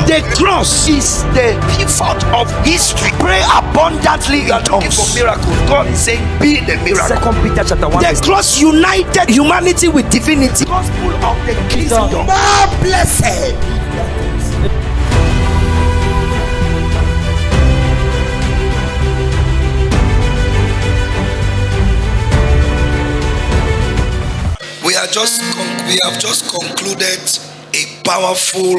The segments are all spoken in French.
The cross is the pivot of history. Pray abundantly in tongues. For miracles, God is saying, be the miracle. 2 Peter chapter 1. The cross united humanity with divinity. Gospel of the kingdom. More blessed. We have just concluded a powerful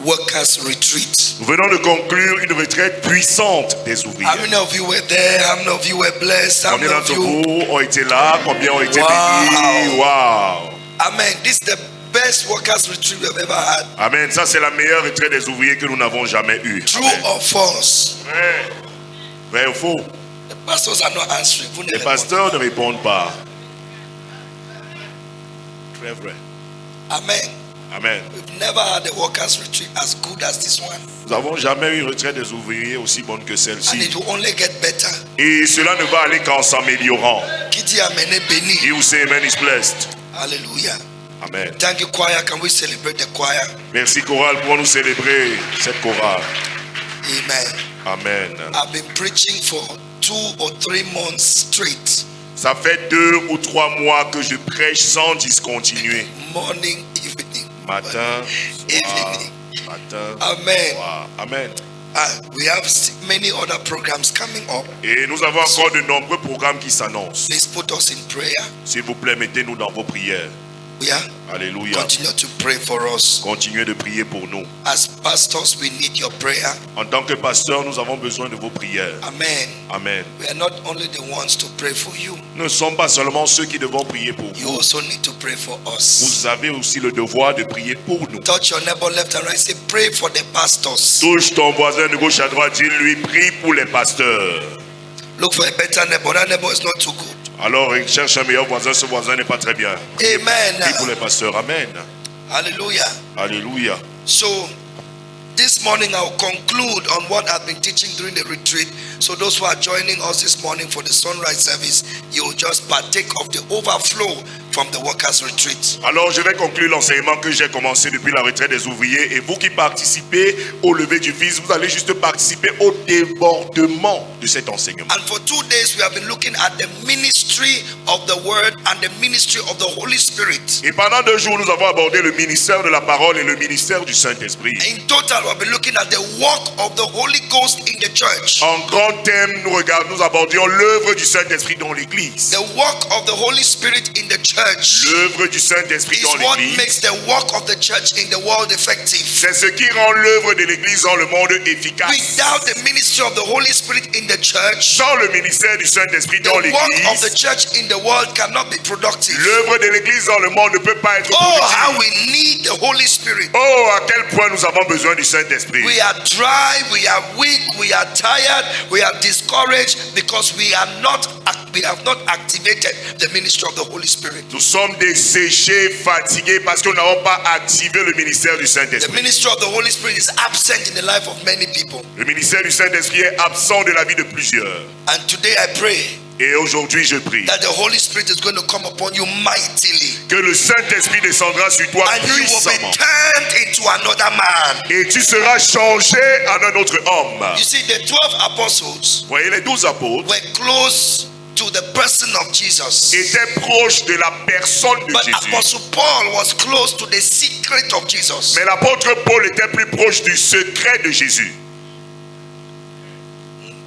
workers retreat. Nous venons de conclure une retraite puissante des ouvriers. How many of you were there? How many of you were blessed? How Combien many of d'entre you? vous ont été là? Combien ont été Wow. bénis? Wow! Amen. This is the best workers retreat we have ever had. Amen. Ça, c'est la meilleure retraite des ouvriers que nous n'avons jamais eue. True Amen. or false? Vrai. Vrai ou faux? The pastors are not answering. Vous ne Les répondez pasteurs ne répondent pas. Très vrai. pas. Amen. Amen. We've never had a workers retreat as good as this one. Nous n'avons jamais eu une retraite des ouvriers aussi bonne que And celle-ci. it will only get better. Et cela ne va aller qu'en s'améliorant. Qui dit amen est béni. He who say amen is blessed. Hallelujah. Amen. Thank you, choir. Can we celebrate the choir? Merci chorale pour nous célébrer cette chorale. Amen. Amen. I've been preaching for 2 or 3 months straight. Ça fait 2 ou 3 mois que je prêche sans discontinuer. Morning, evening. Matin, soir, Evening. matin, Amen. soir. Amen. We have many other programs coming up. Et nous avons encore de nombreux programmes qui s'annoncent. Please put us in prayer. S'il vous plaît, mettez-nous dans vos prières. Yeah. Alléluia. Continue to pray for us. Continuez de prier pour nous. As pastors, we need your prayer. En tant que pasteur, nous avons besoin de vos prières. Amen. Amen. We are not only the ones to pray for you. Nous ne sommes pas seulement ceux qui devons prier pour You vous. also need to pray for us. Vous avez aussi le devoir de prier pour nous. Touch your neighbor left and right. Say, pray for the pastors. Touche ton voisin de gauche à droite, dis-lui, prie pour les pasteurs. Look for a better neighbor. That neighbor is not too good. Alors, cherche un meilleur voisin, ce voisin n'est pas très bien. Amen. Prie pour les pasteurs. Amen. Hallelujah. Alléluia. So, this morning I'll conclude on what I've been teaching during the retreat. So those who are joining us this morning for the sunrise service, you will just partake of the overflow from the workers' retreat. Alors, je vais conclure l'enseignement que j'ai commencé depuis la retraite des ouvriers. Et vous qui participez au lever du Fils, vous allez juste participer au débordement de cet enseignement. And for 2 days we have been looking at the ministry of the word and the ministry of the Holy Spirit. Et pendant 2 jours, nous avons abordé le ministère de la parole et le ministère du Saint-Esprit. In total, we have been looking at the work of the Holy Ghost in the church. En grand thème, nous abordions l'œuvre du Saint-Esprit dans l'Église. The work of the Holy Spirit in the church L'œuvre du Saint-Esprit is dans what l'Église, makes the work of the church in the world effective. c'est ce qui rend l'œuvre de l'Église dans le monde efficace. Without the ministry of the Holy Spirit in the church, Sans le ministère du Saint-Esprit the dans work of the l'Église, church in the world cannot be productive. l'œuvre de l'Église dans le monde ne peut pas être Oh, how productive. we need the Holy Spirit. Oh, à quel point nous avons besoin du Saint-Esprit. We are dry, we are weak, we are tired, we are discouraged because we have not activated the ministry of the Holy Spirit. Nous sommes desséchés, fatigués parce que nous n'avons pas activé le ministère du The Saint-Esprit. ministry of the Holy Spirit is absent in the life of many people. Le ministère du Saint-Esprit est absent de la vie de plusieurs. And today I pray Et aujourd'hui, je prie that the Holy Spirit is going to come upon you mightily. que le Saint-Esprit descendra sur toi And you will be puissamment. turned into another man. Et tu seras changé en un autre homme. You see, the 12 apostles Voyez, les 12 apôtres were close to the person of Jesus. étaient proches de la personne de But Jésus. Apostle Paul was close to the secret of Jesus. Mais l'apôtre Paul était plus proche du secret de Jésus.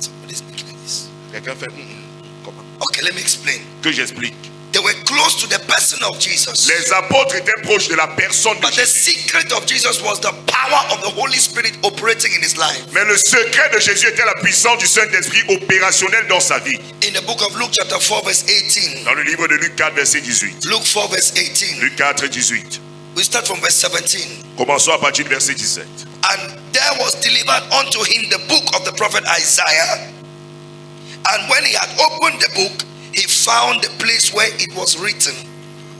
Somebody speak like this. Quelqu'un fait comment? Okay, let me explain. Que j'explique. They were close to the person of Jesus. Les apôtres étaient proches de la personne de But the Jésus. secret of Jesus was the power of the Holy Spirit operating in his life. Mais le secret de Jésus était la puissance du Saint-Esprit opérationnelle dans sa vie. In the book of Luke chapter 4 verse 18. Dans le livre de Luc 4, verset 18. Luke 4 verse 18. Luc 4, 18. We start from verse 17. Commençons à partir du verset 17. And there was delivered unto him the book of the prophet Isaiah. And when he had opened the book, he found the place where it was written.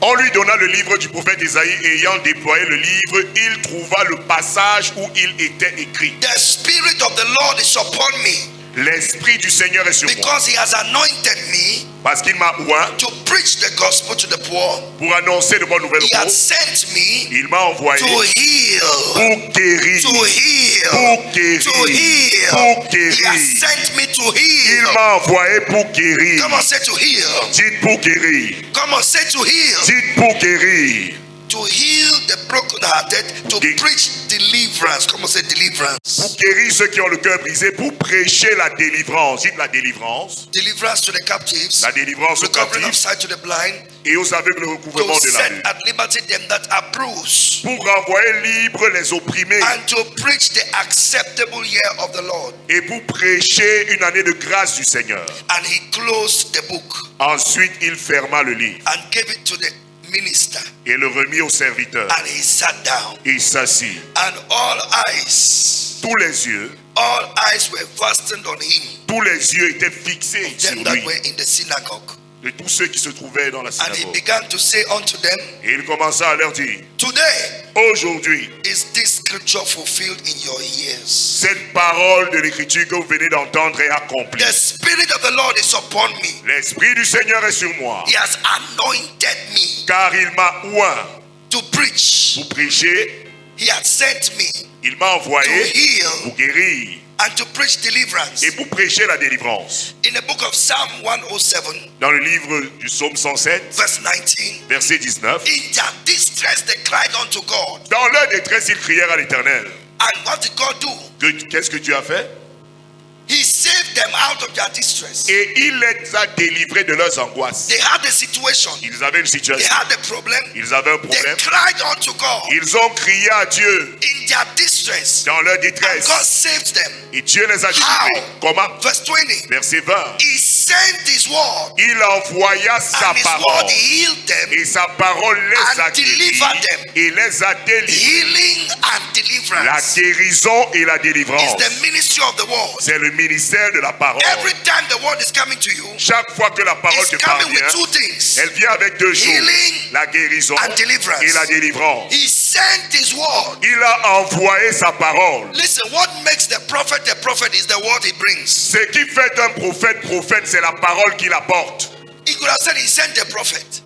On lui donna le livre du prophète Isaïe et ayant déployé le livre, il trouva le passage où il était écrit. The Spirit of the Lord is upon me. L'Esprit du Seigneur est sur moi. Because he has anointed me Parce qu'il m'a oint to preach the gospel to the poor. pour annoncer de bonnes nouvelles He aux has pauvres. sent me Il m'a envoyé to heal. pour guérir. To heal. Pour guérir. To heal. Pour He has guérir. sent me to Il heal. m'a envoyé pour guérir. Come on, say to heal. Dites pour guérir. Come on, say to heal. Dites pour guérir. To heal the brokenhearted, to Guérir. preach deliverance. Come on, say deliverance. Pour guérir ceux qui ont le cœur brisé. Pour prêcher la délivrance. Dites la délivrance. Deliverance to the captives. La délivrance aux Recovering of captifs. sight to the blind. Et aux aveugles le recouvrement To de la set vue. at liberty them that are bruised. Pour renvoyer libres les opprimés. And to preach the acceptable year of the Lord. Et pour prêcher une année de grâce du Seigneur. And he closed the book Ensuite, il ferma le livre and gave it to the minister. et le remit au serviteur. And he sat down. Il s'assit. And all eyes Tous les yeux were fastened on him. tous les yeux étaient fixés sur Them that lui. were in the synagogue. De tous ceux qui se trouvaient dans la And he synagogue. began to say unto them, Et il commença à leur dire, today aujourd'hui, is this scripture fulfilled in your ears. cette parole de l'écriture que vous venez d'entendre est accomplie. The Spirit of the Lord is upon me. L'Esprit du Seigneur est sur moi, He has anointed me car il m'a oint to preach. pour prêcher, He has sent me il m'a to envoyé heal pour guérir and to preach deliverance. et pour prêcher la délivrance. In the book of Psalm 107, Dans le livre du psaume 107, verse 19, verset 19, in their distress they cried unto God. dans leur détresse, ils crièrent à l'Éternel. And what did God do? Qu'est-ce que tu as fait? He saved them out of their distress. Et il les a délivrés de leurs angoisses. They had a situation. Ils avaient une They situation. had a problem. Ils avaient un They problème. cried unto God Ils ont crié à Dieu in their distress. dans leur And détresse. God saved them. Et Dieu les a délivrés. How? Comment? Verse 20. Verset 20. He sent his word. Il envoya sa And his parole. word healed them. Et sa parole les a And delivered them. guéris. Et les a délivrés. Healing and La deliverance guérison et la is délivrance. the ministry of the word. C'est le ministère de la parole. Every time the word is coming to you, Chaque fois que la parole it's te coming with parvient, two things. elle vient avec deux choses. Healing La guérison and deliverance. et la délivrance. He sent his word. Il a envoyé sa parole. Listen, what makes the prophet is the word he brings. Ce qui fait un prophète, c'est la parole qu'il apporte. He could have said he sent a prophet.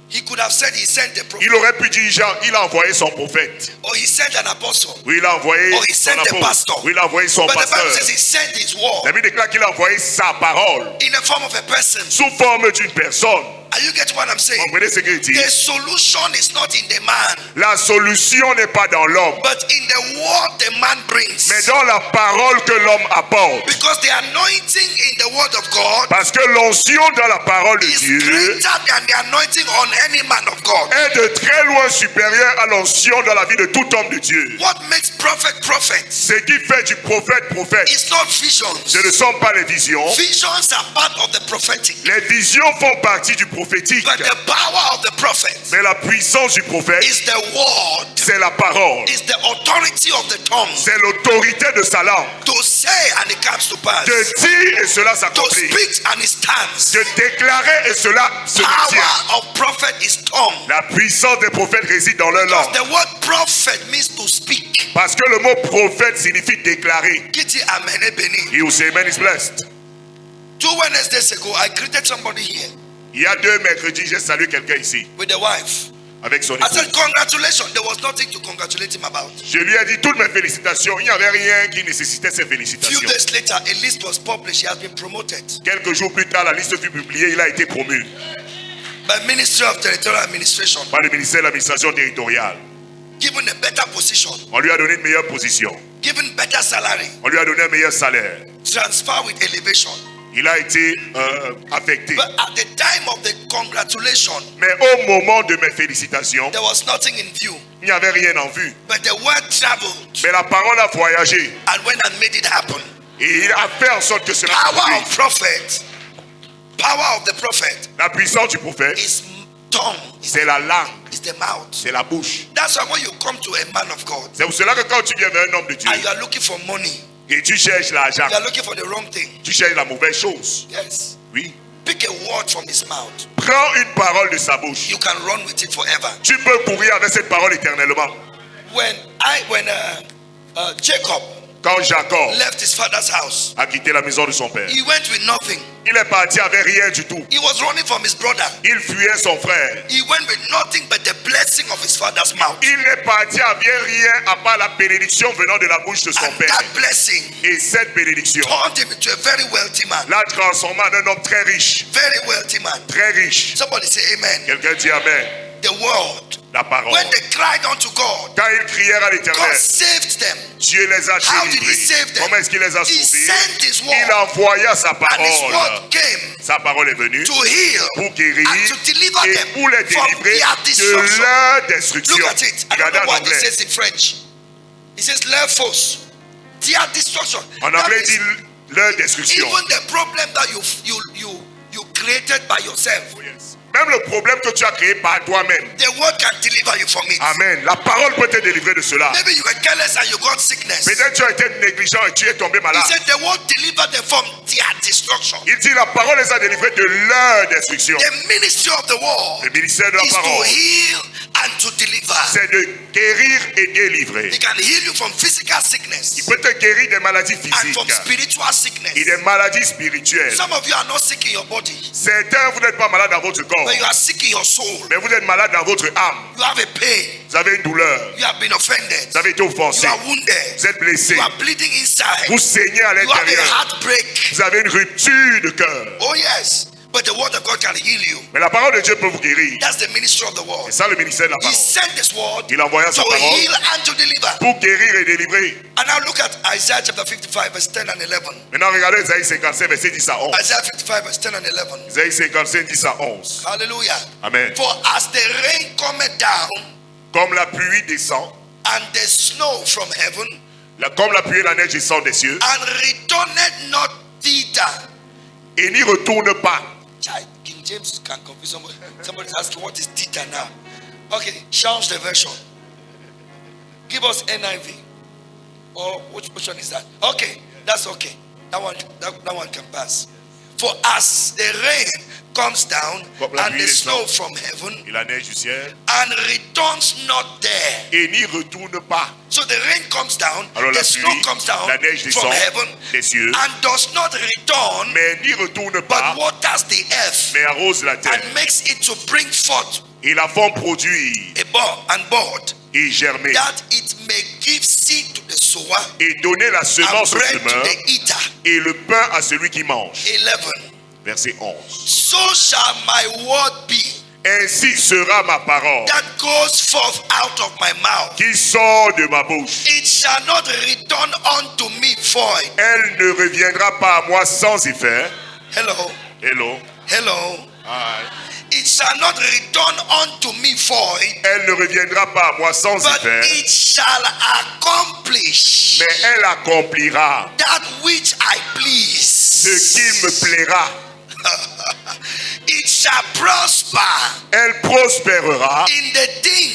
He could have said he sent a prophet. Il aurait pu dire, Jean, il a envoyé son prophète. Or he sent an apostle. Oui, il a envoyé Or he son sent a apôtre. pastor. Oui, il a envoyé son But the Bible pasteur. says he sent his La word Bible déclare qu'il a envoyé sa parole in the form of a person. sous forme d'une personne. Are you getting what I'm saying? Vous comprenez ce qu'il dit? The solution is not in the man, La solution n'est pas dans l'homme, but in the word the man brings. mais dans la parole que l'homme apporte. Because the anointing in the word of God Parce que l'onction dans la parole de is Dieu greater than the anointing on any man of God. est de très loin supérieure à l'onction dans la vie de tout homme de Dieu. What makes prophet? Ce qui fait du prophète, It's not visions. ce ne sont pas les visions. Visions are part of the prophetic. Les visions font partie du prophétique. But the power of the prophet Mais la puissance du prophète, is the word, c'est la parole. is the authority of the tongue. C'est l'autorité de sa langue. To say and it comes to pass. De dire et cela To s'accomplit. speak and it stands. De déclarer et cela se tient. Power of prophet is tongue. La puissance des prophètes réside dans leur Because langue. the word prophet means to speak. Parce que le mot prophète signifie déclarer. Kiti amene beni. He who say amen is blessed. 2 Wednesdays ago, I greeted somebody here Il y a 2 mercredis, j'ai salué quelqu'un ici with a wife. avec son I said, épouse. congratulations. There was nothing to congratulate him about. Je lui ai dit toutes mes félicitations. Il n'y avait rien qui nécessitait ces Few félicitations. days later, a list was published. He has been promoted Quelques jours plus tard, la liste fut publiée. Il a été promu by Ministry of Territorial Administration, par le ministère de l'administration territoriale. given a better position, On lui a donné une meilleure position. given better salary, On lui a donné un meilleur salaire. transfer with elevation. Il a été affecté. But at the time of the congratulation, Mais au moment de mes félicitations, there was nothing in view. il n'y avait rien en vue. But the word traveled Mais la parole a voyagé. and went and made it happen. Et il a fait en sorte que cela Power s'accomplisse. of prophet, power of the prophet La puissance du prophète, is tongue, c'est la langue, is the mouth. c'est la bouche. That's why when you come to a man of God C'est pour cela que quand tu viens vers un homme de Dieu and you are looking for money, et tu cherches l'argent, you are looking for the wrong thing. tu cherches la mauvaise chose. Yes. Oui. Pick a word from his mouth. Prends une parole de sa bouche. You can run with it forever. Tu peux courir avec cette parole éternellement. When Jacob Quand Jacob left his father's house, a quitté la maison de son père, he went with nothing. il est parti avec rien du tout. He was running from his brother. Il fuyait son frère. He went with nothing but the blessing of his father's mouth. Il est parti avec rien à part la bénédiction venant de la bouche de son And père. that blessing Et cette bénédiction turned him into a very wealthy man. l'a transformé en un homme très riche. Very wealthy man. Très riche. Somebody say amen. Quelqu'un dit amen. The world. La parole. When they cried unto God, Quand ils crièrent à God l'Éternel, saved them. Dieu les a How did he délivrés. save them? Comment est-ce qu'il les a He sauvés? sent his Il word. envoya sa And his parole. word came Sa parole est venue to heal pour guérir and to deliver et them pour les from délivrer their de destruction. leur destruction. Look at it. I don't Regardez know en what it anglais. says in French. It says leur force, their destruction. En That anglais, il means dit leur destruction. even the problem that you created by yourself, Même le problème que tu as créé par toi-même. the word can deliver you from it. Amen. La parole peut te délivrer de cela. Maybe you were careless and you got sickness. Peut-être tu as été négligent et tu es tombé He malade. said the word delivered them from their destruction. Il dit la parole les a délivrés de leur destruction. The ministry of the word Le ministère de la is to parole, heal and to deliver. c'est de guérir et délivrer. He can heal you from physical sickness Il peut te guérir des maladies and physiques from spiritual sickness. et des maladies spirituelles. Some of you are not sick in your body, Certains, vous n'êtes pas malade dans votre corps, but you are sick in your soul. mais vous êtes malade dans votre âme. You have a pain. Vous avez une douleur. You have been offended. Vous avez été offensé. You are wounded. Vous êtes blessé. You are bleeding inside. Vous saignez à You have a l'intérieur. heartbreak. Vous avez une rupture de cœur. Oh yes, but the word of God can heal you. Mais la parole de Dieu peut vous guérir. That's the ministry of the word. C'est ça le ministère de la He parole. sent this word Il envoya sa to parole heal and to deliver. pour guérir et délivrer. And now look at Isaiah chapter 55 verse 10 and 11. Maintenant, regardez Isaïe 55, verset 10 à 11. Isaiah 55 verse 10 and 11. Isaïe 55, 10 à 11. Hallelujah. Amen. For as the rain cometh down Comme la pluie descend, and the snow from heaven comme la pluie et la neige descendent des cieux, and returneth not thither. et n'y retourne pas. Child, King James can confuse somebody. Somebody's asking what is thither now. Okay, change the version. Give us NIV. Or which one is that? Okay, that's okay. That one can pass. For as the rain comes down Comme la and pluie the snow descend. from heaven Et la neige du ciel, and returns not there. et n'y retourne pas. So the rain comes down, Alors the la snow pluie, comes down la neige from descend heaven des cieux, and does not return, mais n'y retourne but pas, waters the earth mais arrose la terre. and makes it to bring forth Et la font produire a bud et germer, that it may give seed to the sower et donner la and semence au bread to semeur, the eater. et le pain à celui qui mange. 11. Verset 11. So shall my word be Ainsi sera ma parole that goes forth out of my mouth. qui sort de ma bouche. It shall not return unto me void. Elle ne reviendra pas à moi sans effet. Hello, Hello. hello. Hi. It shall not return unto me void, Elle ne reviendra pas à moi sans but effet, it shall accomplish mais elle accomplira that which I ce please. qu'il me plaira. It shall prosper Elle prospérera in the thing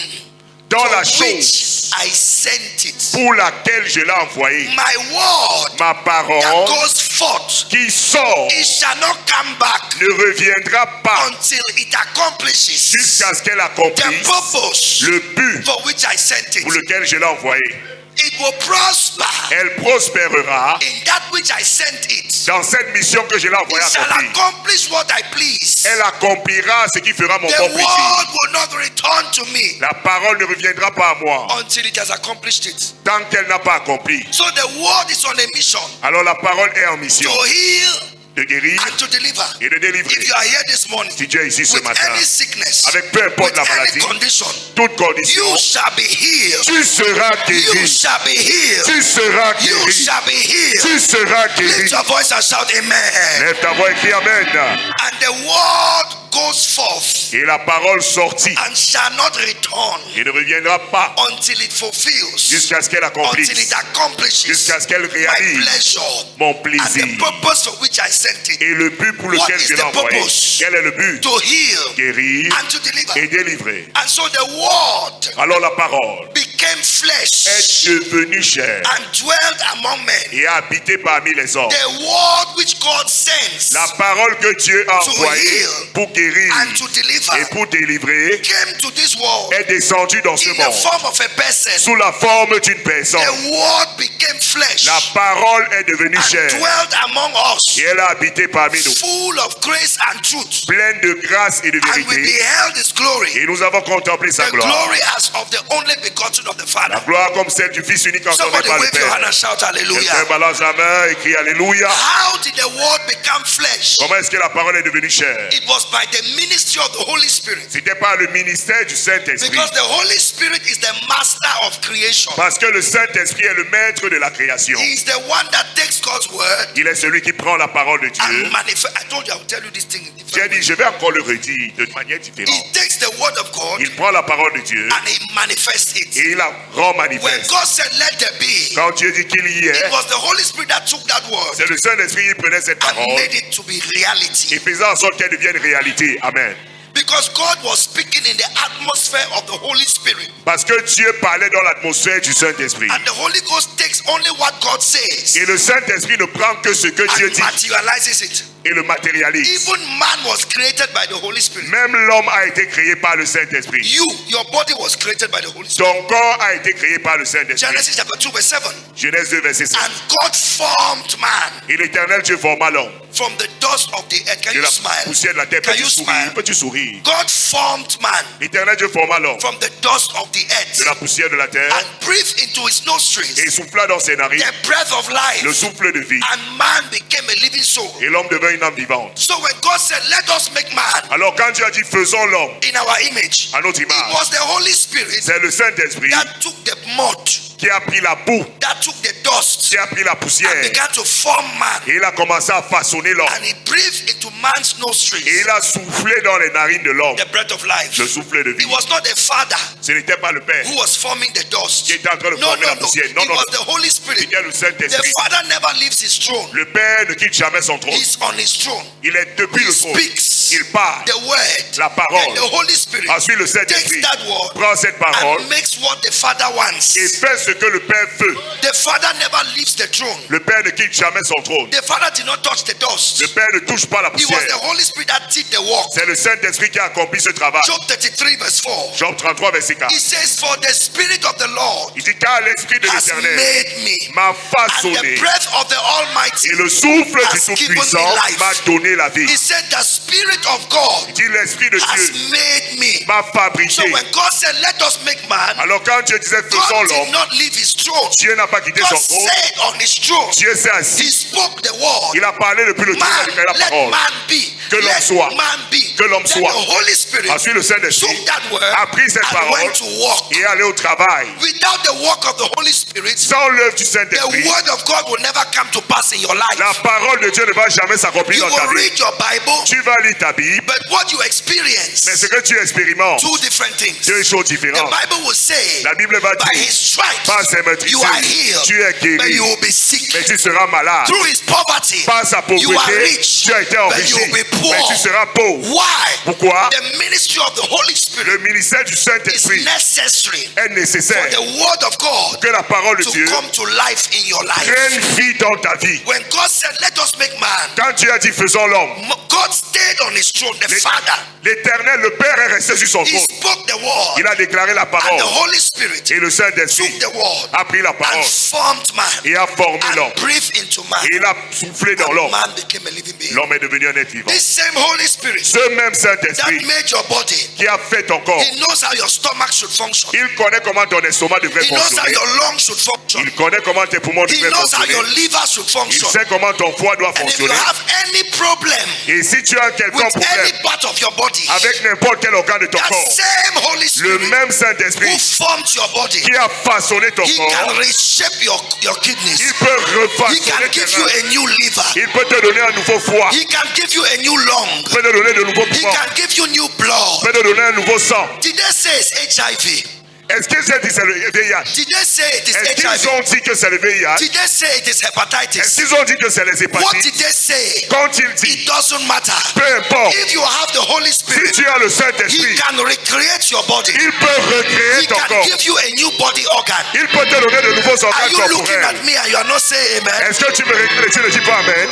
dans la for which chose I sent it. pour laquelle je l'ai envoyée. My word Ma that parole goes forth, qui sort it shall not come back ne reviendra pas until it accomplishes jusqu'à ce qu'elle the accomplisse purpose le but for which I sent pour it. lequel je l'ai envoyée. It will prosper Elle prospérera in that which I sent it. dans cette mission que je l'ai envoyée It shall accomplir. accomplish what I please. Elle accomplira ce qui fera mon The bon word plaisir. will not return to me La parole ne reviendra pas à moi until it has accomplished it. tant qu'elle n'a pas accompli. So the word is on a mission Alors la parole est en mission to heal de guérir and to deliver. et de délivrer. If you are here this morning Si Dieu est ici ce with matin, any sickness, avec peu importe with la any maladie, condition, toute condition, you shall be healed. tu seras You guéri. shall be healed. Tu seras You guéri. shall be healed. Tu seras Lift guéri. your voice and shout amen. Lève ta voix et crie Amen. And the word goes forth Et la parole sortit and shall not return et ne reviendra pas until it fulfills, jusqu'à ce qu'elle until accomplisse, it accomplishes jusqu'à ce qu'elle my réalise pleasure mon and plaisir the purpose for which I sent it, et le but pour What lequel is je l'ai the envoyé. purpose? Quel est le but? to heal Guérir and to deliver. et délivrer. And so the word Alors la parole became became flesh est devenu chair and dwelt among men. et a habité parmi les hommes. The word which God sends La parole que Dieu a to envoyée heal pour guérir and to deliver et pour délivrer came to this world est descendue dans ce in the monde form of a person. sous la forme d'une personne. The word became flesh La parole est devenue and chair dwelt among us, et elle a habité parmi nous, full of grace and truth. pleine de grâce et de And we vérité. beheld his glory, Et nous avons contemplé sa the gloire. glory as of the only begotten of the La Father. gloire comme celle du Fils unique engendré Somebody par le wave your hand Père. and shout Quelqu'un hallelujah. balance la main et crie Alléluia. How did the word become flesh? Comment est-ce que la parole est devenue chair? It was by the ministry of the Holy Spirit. C'était par le ministère du Saint-Esprit. Because the Holy Spirit is the master of creation. Parce que le Saint-Esprit est le maître de la création. He is the one that takes God's word Il est celui qui prend la parole de Dieu. and manifests. I told you I will tell you this thing in J'ai different dit, ways. je vais encore le redire de manière différente. He takes the word of God Il prend la parole de Dieu and he manifests it. et il la rend When manifeste. God said, let there be, Quand Dieu dit qu'il y it est, was the Holy Spirit that took that word c'est le Saint-Esprit qui prenait cette and parole made it to be reality. et faisait en sorte qu'elle devienne réalité. Amen. Because God was speaking in the atmosphere of the Holy Spirit. Parce que Dieu parlait dans l'atmosphère du Saint-Esprit. And the Holy Ghost takes only what God says Et le Saint-Esprit ne prend que ce que Dieu and dit materializes it. et le matérialise. Even man was created by the Holy Spirit. Même l'homme a été créé par le Saint-Esprit. Your body was created by the Holy Spirit. Ton corps a été créé par le Saint-Esprit. Genesis chapter 2 verse 7. Genèse 2, verset 7. And God formed man Et l'Éternel Dieu forma l'homme from the dust of the earth. Can de you la smile? poussière de la terre. Can Peux-tu you sourire? smile? Peux-tu sourire? God formed man L'Éternel Dieu forma l'homme from the dust of the de la earth poussière de la terre and breathed into his nostrils et souffla dans ses narines the breath of le life, souffle de vie. and man became a living soul. Et l'homme devint une âme vivante. So when God said, let us make man Alors quand Dieu a dit faisons l'homme in our image, à notre it image, was the Holy Spirit c'est le Saint-Esprit that took the mud, qui a pris la boue, that took the dust, qui a pris la and poussière began to form man. et il a commencé à façonner l'homme. And he breathed into man's Et nostrils il a soufflé dans les narines de l'homme the breath of life. le souffle de vie. It was not a father Ce n'était pas le Père who was forming the dust. qui était en train de No, former no, la no. poussière. It Non, non, was non. the Holy Spirit. C'était le The Saint-Esprit. father never leaves his throne. Le Père ne quitte jamais son trône. He's on his throne. Il est depuis He le trône. speaks Il parle the word. la Then parole. the Holy Spirit Ensuite, le takes Saint-Esprit that word prend cette parole and makes what the father wants. et fait ce que le Père veut. The father never leaves the throne. Le Père ne quitte jamais son trône. The father did not touch the dust. Le Père ne touche pas la It was poussière. the Holy Spirit that did the work. C'est le Saint-Esprit qui a accompli ce travail. Job 33 verse 4. Job 33, verset 4. He says, for the Spirit of the Lord Il dit car l'Esprit de has l'Éternel made me, m'a and the façonné breath of the Almighty et le souffle has du given me Tout-Puissant life. m'a donné la vie. He said, the Spirit of God Il dit l'Esprit de has Dieu made me. m'a So fabriqué. when God said, let us make man, Alors quand Dieu disait faisons God did l'homme, not leave his throne. Dieu n'a pas quitté God son trône. said on his throne, Dieu s'est he assis. spoke the word. Il a parlé depuis le trône Man, avec la let parole. man be. Que l'homme Let soit. man be. Que l'homme Then soit. the Holy Spirit Ensuite le Saint-Esprit took that word a pris cette and parole went to work. et est allé au travail. Without the work of the Holy Spirit, Sans l'œuvre du the Saint-Esprit, word of God will never come to pass in your life. la parole de Dieu ne va jamais s'accomplir You dans ta will vie. read your Bible, Tu vas lire ta Bible, but what you mais experience, ce que tu expérimentes, two different things. deux choses The différentes. Bible will say, La Bible va by dire, his stripes, par ses meurtrissures, you are healed, tu es but guéri, you will be sick. mais tu seras malade. Through his poverty, Par sa you are pauvreté, rich, tu as été but enrichi, you will be mais tu poor. seras pauvre. Why? Pourquoi? The ministry of the Holy Spirit Le ministère du is Saint-Esprit necessary est for nécessaire the word of God que la parole de to Dieu come to life in your life. prenne vie dans ta vie. When God said, let us make man, Quand Dieu a dit faisons l'homme, God stayed on his throne, the Father. l'Éternel, le Père est resté sur son He trône. spoke the word, Il a déclaré la and parole. the Holy Spirit Et le Saint-Esprit took the word a pris la and parole formed man et a formé l'homme. and breathed into man. Et il a soufflé dans And l'homme. man became a living being. L'homme est devenu un être vivant. This same Holy Spirit Ce même that Saint-Esprit made your body, qui a fait ton corps, he knows how your stomach should function. il connaît comment ton estomac devrait He knows how fonctionner. your lungs should function. Il connaît comment tes poumons He devraient knows how your fonctionner. liver should Il function. sait comment ton foie doit And if you fonctionner. have any problem Et si tu as un quelconque with any problème part of your body, avec n'importe quel organe de ton that corps, same Holy le Spirit même who Saint-Esprit formed your body, qui a façonné ton he can corps, reshape your kidneys. il peut He refaçonner can tes give you reins. a new liver. Il peut te donner un nouveau foie. He can give you a new lung. Il peut te donner de nouveaux He poumons. can give you new Il blood. peut te donner un nouveau sang. Did they say it's HIV? Est-ce qu'ils ont dit que c'est le VIH? Did they say it is Est-ce qu'ils HIV? ont dit que c'est le VIH? Did they say it is Est-ce hepatitis? qu'ils ont dit que c'est les What did hépatites? they say? Quand ils It disent, doesn't matter. peu importe, If you have the Holy si Spirit, tu as le He Saint-Esprit, can recreate your body. il peut recréer He ton can corps. give you a new body organ. Il peut te donner de nouveaux Are organes you looking corporels. at me and you are not saying amen? Est-ce que tu me regardes et tu ne dis pas Amen?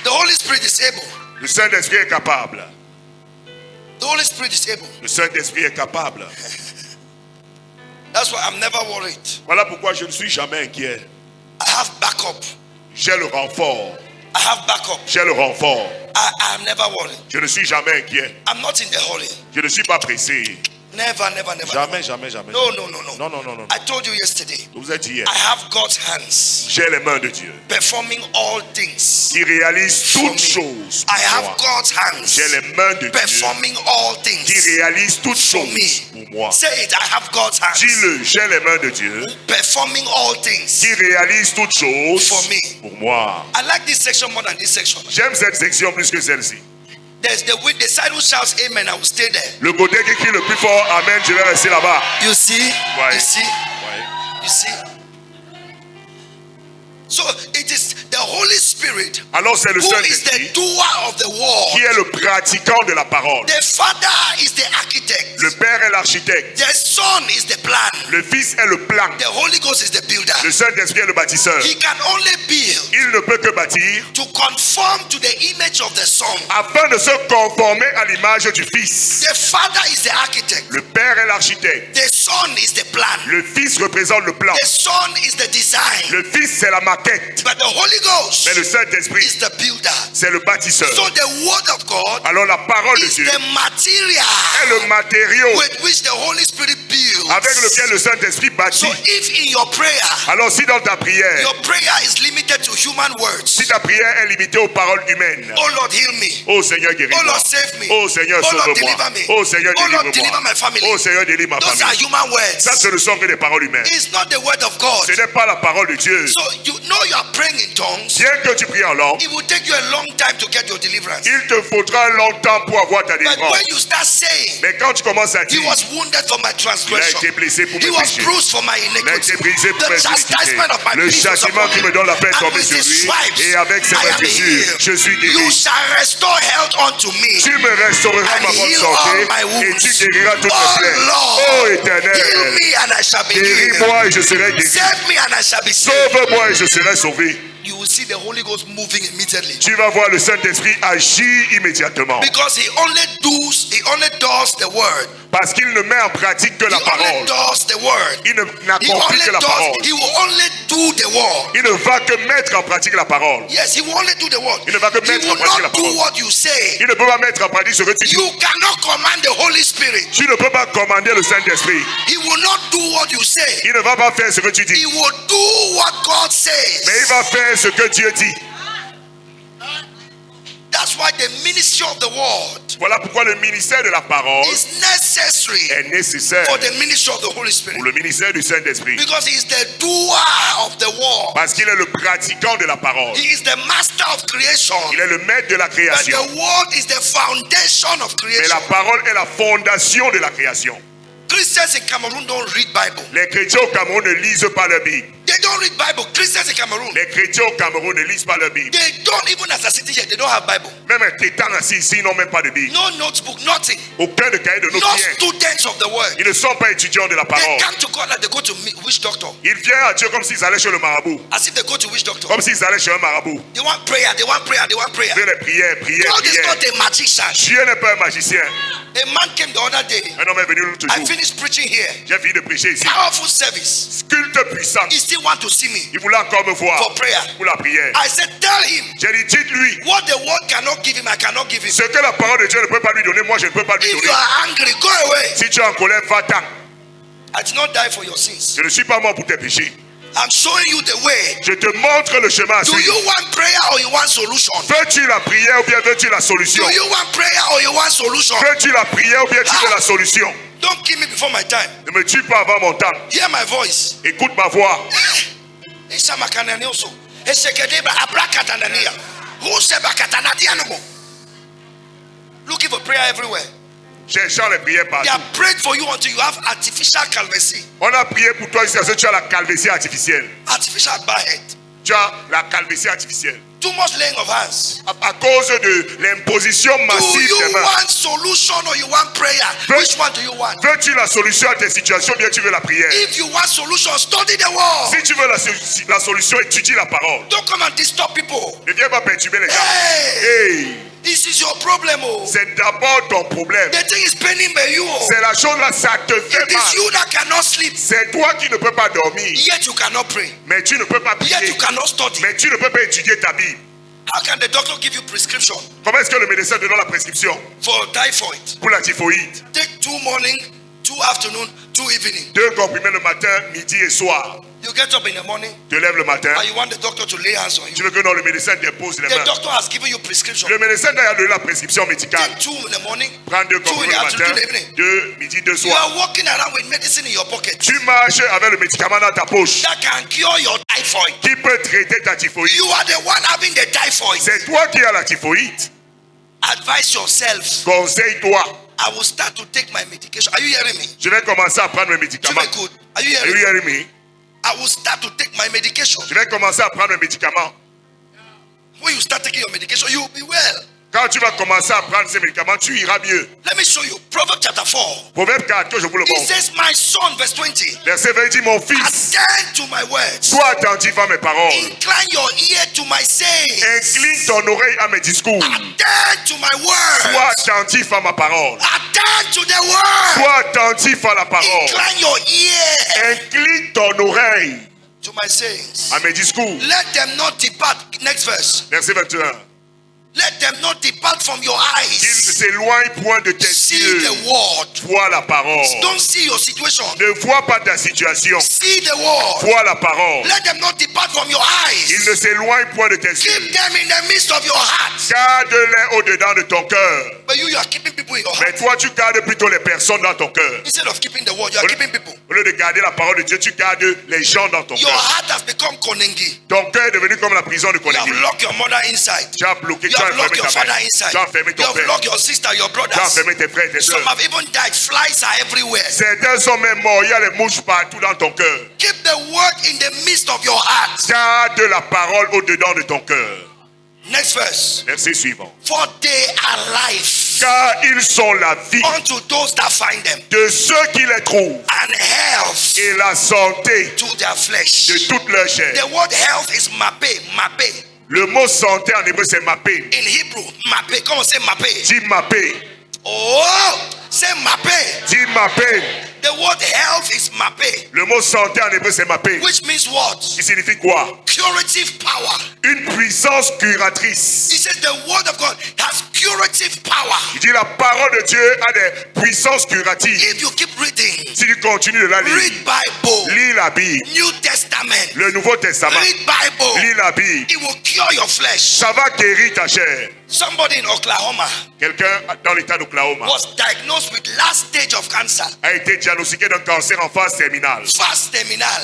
The Holy Spirit is able. Le Saint-Esprit est capable. The Holy Spirit is able. Le Saint-Esprit est capable. That's why I'm never worried. Voilà pourquoi je ne suis jamais inquiet. I have backup. J'ai le renfort. I have backup. J'ai le renfort. I am never worried. Je ne suis jamais inquiet. I'm not in a hurry. Je ne suis pas pressé. Never, never, never. Jamais, jamais, jamais. No, no, no, no. Non, non, non, non. I told you yesterday. Je vous ai dit hier. I have God's hands J'ai les mains de Dieu performing all things. qui réalise For toutes me. choses pour I have moi. God's hands J'ai les mains de Dieu performing all qui things. réalise toutes For choses me. pour moi. Say it. I have God's hands Dis-le, j'ai les mains de Dieu performing all things. qui réalise toutes choses For me. pour moi. I like this section more than this section. J'aime cette section plus que celle-ci. There's the side who shouts amen. I will stay there. Le côté qui crie le plus fort, Amen, je vais rester là-bas. You see? Ouais. You see? Ouais. You see? So it is the Holy Spirit Alors c'est le who is Saint-Esprit the doer of the word. qui est le pratiquant de la parole. The Father is the architect. Le Père est l'architecte. The Son is the plan. Le Fils est le plan. The Holy Ghost is the builder. Le Saint-Esprit est le bâtisseur. He can only build Il ne peut que bâtir to conform to the image of the Son. afin de se conformer à l'image du Fils. The Father is the architect. Le Père est l'architecte. The Son is the plan. Le Fils représente le plan. The Son is the design. Le Fils, c'est la maquette. But the Holy Ghost Mais le Saint-Esprit, is the builder. c'est le bâtisseur. So the Word of God Alors la parole de is Dieu the est material le matériau with which the Holy Spirit builds. avec lequel le Saint-Esprit bâtit. So if in your prayer, Alors si dans ta prière, your prayer is limited to human words, si ta prière est limitée aux paroles humaines, oh Lord, heal me. oh Seigneur, Oh guéris-moi. Lord, save me. Oh Seigneur, Oh Lord, sauve-moi. deliver me. Oh Seigneur, Oh Lord, deliver délivre-moi. my family. Oh Seigneur, délivre ma Those are famille. human words. Ça, ce ne sont que des paroles humaines. It's not the word of God. Ce n'est pas la parole de Dieu. So you know you are praying in tongues. Bien que tu pries en langue, It will take you a long time to get your deliverance. il te faudra longtemps pour avoir ta But when délivrance. you start saying, Mais quand tu commences à He dire, was wounded for my il a transgression, été blessé pour He mes was péchés, bruised for my il a iniquity, été brisé pour the mes iniquités, chastisement of my le peace was châtiment upon qui me him, donne la paix est and tombé with sur his lui, stripes et avec ses I am blessures, healed. je suis You guéri. shall restore health unto me. Tu me restaureras And ma bonne heal santé all my et wounds. tu guériras toutes Oh mes plaies. Lord, Oh heal Éternel, me and I shall be healed. guéris-moi et je serai guéri. Save me and I shall be saved. Sauve-moi et je serai sauvé. You will see the Holy Ghost moving immediately. Tu vas voir le Saint-Esprit agir immédiatement. Because he only does the word. Parce qu'il ne met en pratique que He la only parole. does the word. Il n'accomplit que la parole. He will only do the word. Il ne va que mettre en pratique la parole. Yes, he will only do the word. Il ne va que He mettre en will pratique la not do parole. what you say. Il ne peut pas mettre en pratique ce que tu dis. You cannot command the Holy Spirit. Tu ne peux pas commander le Saint-Esprit. He will not do what you say. Il ne va pas faire ce que tu He dis. will do what God says. Mais il va faire ce que Dieu dit. That's why the ministry of the word Voilà pourquoi le ministère de la parole is necessary est nécessaire for the ministry of the Holy Spirit. pour le ministère du Saint-Esprit. Because he is the doer of the word. Parce qu'il est le pratiquant de la parole. He is the master of creation. Il est le maître de la But création. the word is the foundation of Mais creation. la parole est la fondation de la création. Christians in Cameroon don't read Bible. Les chrétiens au Cameroun ne lisent pas la Bible. They don't read Bible. Christians in Cameroon, Les chrétiens au Cameroun ne lisent pas la Bible. they don't even as a city here, they don't have Bible. Même étant assis ici, ils n'ont même pas de Bible. No notebook, nothing. Aucun de cahier de notes No vient. students of the word. Ils ne sont pas étudiants de la They parole. come to God like they go to witch doctor. Ils viennent à Dieu comme s'ils allaient chez le marabout. As if they go to witch doctor. Comme s'ils allaient chez un marabout. They want prayer, they want prayer, they want prayer. Ils font les prières, prières, God is prières. not a magician. Dieu n'est pas un magicien. A man came the other day. Un homme est venu l'autre I jour. finished preaching here. J'ai fini de prêcher ici. Powerful service. Culte puissant. He still want to see me Il voulait encore me voir for prayer. pour la prière. I said, tell him J'ai dit, dites-lui, what the word cannot give him, I cannot give him. ce que la parole de Dieu ne peut pas lui donner, moi je ne peux pas lui If you donner. are angry, go away. Si tu es en colère, va-t'en. I did not die for your sins. Je ne suis pas mort pour tes péchés. I'm showing you the way. Je te montre le chemin à Do you suivre. want prayer or you want solution? Veux-tu la prière ou bien veux-tu la solution? Do you want prayer or you want solution? Veux-tu la prière ou bien tu veux la solution? Don't kill me before my time. Ne me tue pas avant mon temps. Hear my voice. Écoute ma voix. Looking for prayer everywhere. cherchant les prières They partout. have prayed for you until you have artificial calvitie. On a prié pour toi jusqu'à ce que tu as la calvitie artificielle. Artificial bad. Tu as la calvitie artificielle. Too much laying of hands. À cause de l'imposition Do massive you des mains. want solution or you want prayer? Which one do you want? Veux-tu la solution à tes situations ou bien tu veux la prière? If you want solution, study the word. Si tu veux la solution, étudie la parole. Don't come and disturb people. Ne viens pas perturber les gens. Hey, Hey, this is your problem. Oh. c'est d'abord ton problème. The thing is paining by you. Oh. C'est la chose là, ça te fait It is mal. you that cannot sleep. C'est toi qui ne peux pas dormir. Yet you cannot pray. Mais tu ne peux pas Yet prier. you cannot study. Mais tu ne peux pas étudier ta Bible. How can the doctor give you prescription Comment est-ce que le médecin te donne la prescription for typhoid? pour la typhoïde? Take 2 morning, 2 afternoon, 2 evening. 2 comprimés le matin, midi et soir. You get up in the morning Tu te lèves le matin. and you want the doctor to lay hands on Tu you. veux que non, le médecin dépose les The mains. doctor has given you prescription. Le médecin a donné la prescription médicale. Take 2 in the morning, Prends 2 2 in comprimés the le afternoon, 2 matin, in the evening. 2 midi, 2 You soir. are walking around with medicine in your pocket Tu marches avec le médicament dans ta poche that can cure your typhoid. qui peut traiter ta typhoïde. You are the one having the typhoid. C'est toi qui as la typhoïde. Advise yourself. Conseille-toi. I will start to take my medication. Are you hearing me? Je vais commencer à prendre mes médicaments. Good. Are you Are hearing you me? hearing me? I will start to take my medication. Je vais commencer à prendre mes médicaments. When you start taking your medication, you will be well. Quand tu vas commencer à prendre ces médicaments, tu iras mieux. Let me show you. Proverbs chapter 4. Proverbe 4, que je vous le It montre. says, my son, verse 20. Verset 20 dit, mon fils, Attend to my words. sois attentif à mes paroles. Incline your ear to my sayings. Incline ton oreille à mes discours. Attend to my Sois words. attentif à ma parole. Attend to the word. Sois attentif à la parole. Incline your ear Incline ton oreille to my sayings. à mes discours. Let them not depart. Next verse. Verset 21. Let them not depart from your Qu'il ne eyes. s'éloigne point de tes See yeux. the word. Vois la parole. Don't see your situation. Ne vois pas ta situation. See the word. Vois la parole. Let them not depart from your Il ne eyes. s'éloigne point de tes Keep yeux. them in the midst of your heart. Garde-les au-dedans de ton cœur. But you are keeping people in your Mais heart. toi, tu gardes plutôt les personnes dans ton cœur. Instead of keeping the word, you are keeping people. Au lieu de garder la parole de Dieu, tu gardes les gens dans ton Your cœur. heart has become Konengi. Ton cœur est devenu comme la prison de You have Konegi. locked your mother inside. Tu as bloqué, You tu as have locked enfermé your ta father mère. inside. Tu as enfermé You ton have père. locked your sister, your Tu as brothers. enfermé tes frères et tes Some soeurs. have even died. Flies are everywhere. Certains sont même morts. Il y a les mouches partout dans ton cœur. Keep the word in the midst of your heart. Garde la parole au-dedans de ton cœur. Next verse. Verset suivant. For they are life Car ils sont la vie unto those that find them, de ceux qui les trouvent and health et la santé to their flesh. de toute leur chair. The word health is mape, mape. Le mot santé en hébreu c'est mapé. In Hebrew, mape. Come on, say mape. Dis mapé. Oh, say mape. Dis mapé. The word health is mape, Le mot santé en hébreu c'est mapé. which means what? Qui signifie quoi? Curative power. Une puissance curatrice. He says the word of God has curative power. Il dit la parole de Dieu a des puissances curatives. If you keep reading, Si tu continues de la lire, read Bible, lis la Bible, New Testament, le Nouveau Testament, read Bible, lis la Bible, it will cure your flesh. ça va guérir ta chair. Somebody in Oklahoma Quelqu'un dans l'état d'Oklahoma was diagnosed with last stage of cancer, a été diagnostiqué d'un cancer en phase terminale. fast terminal.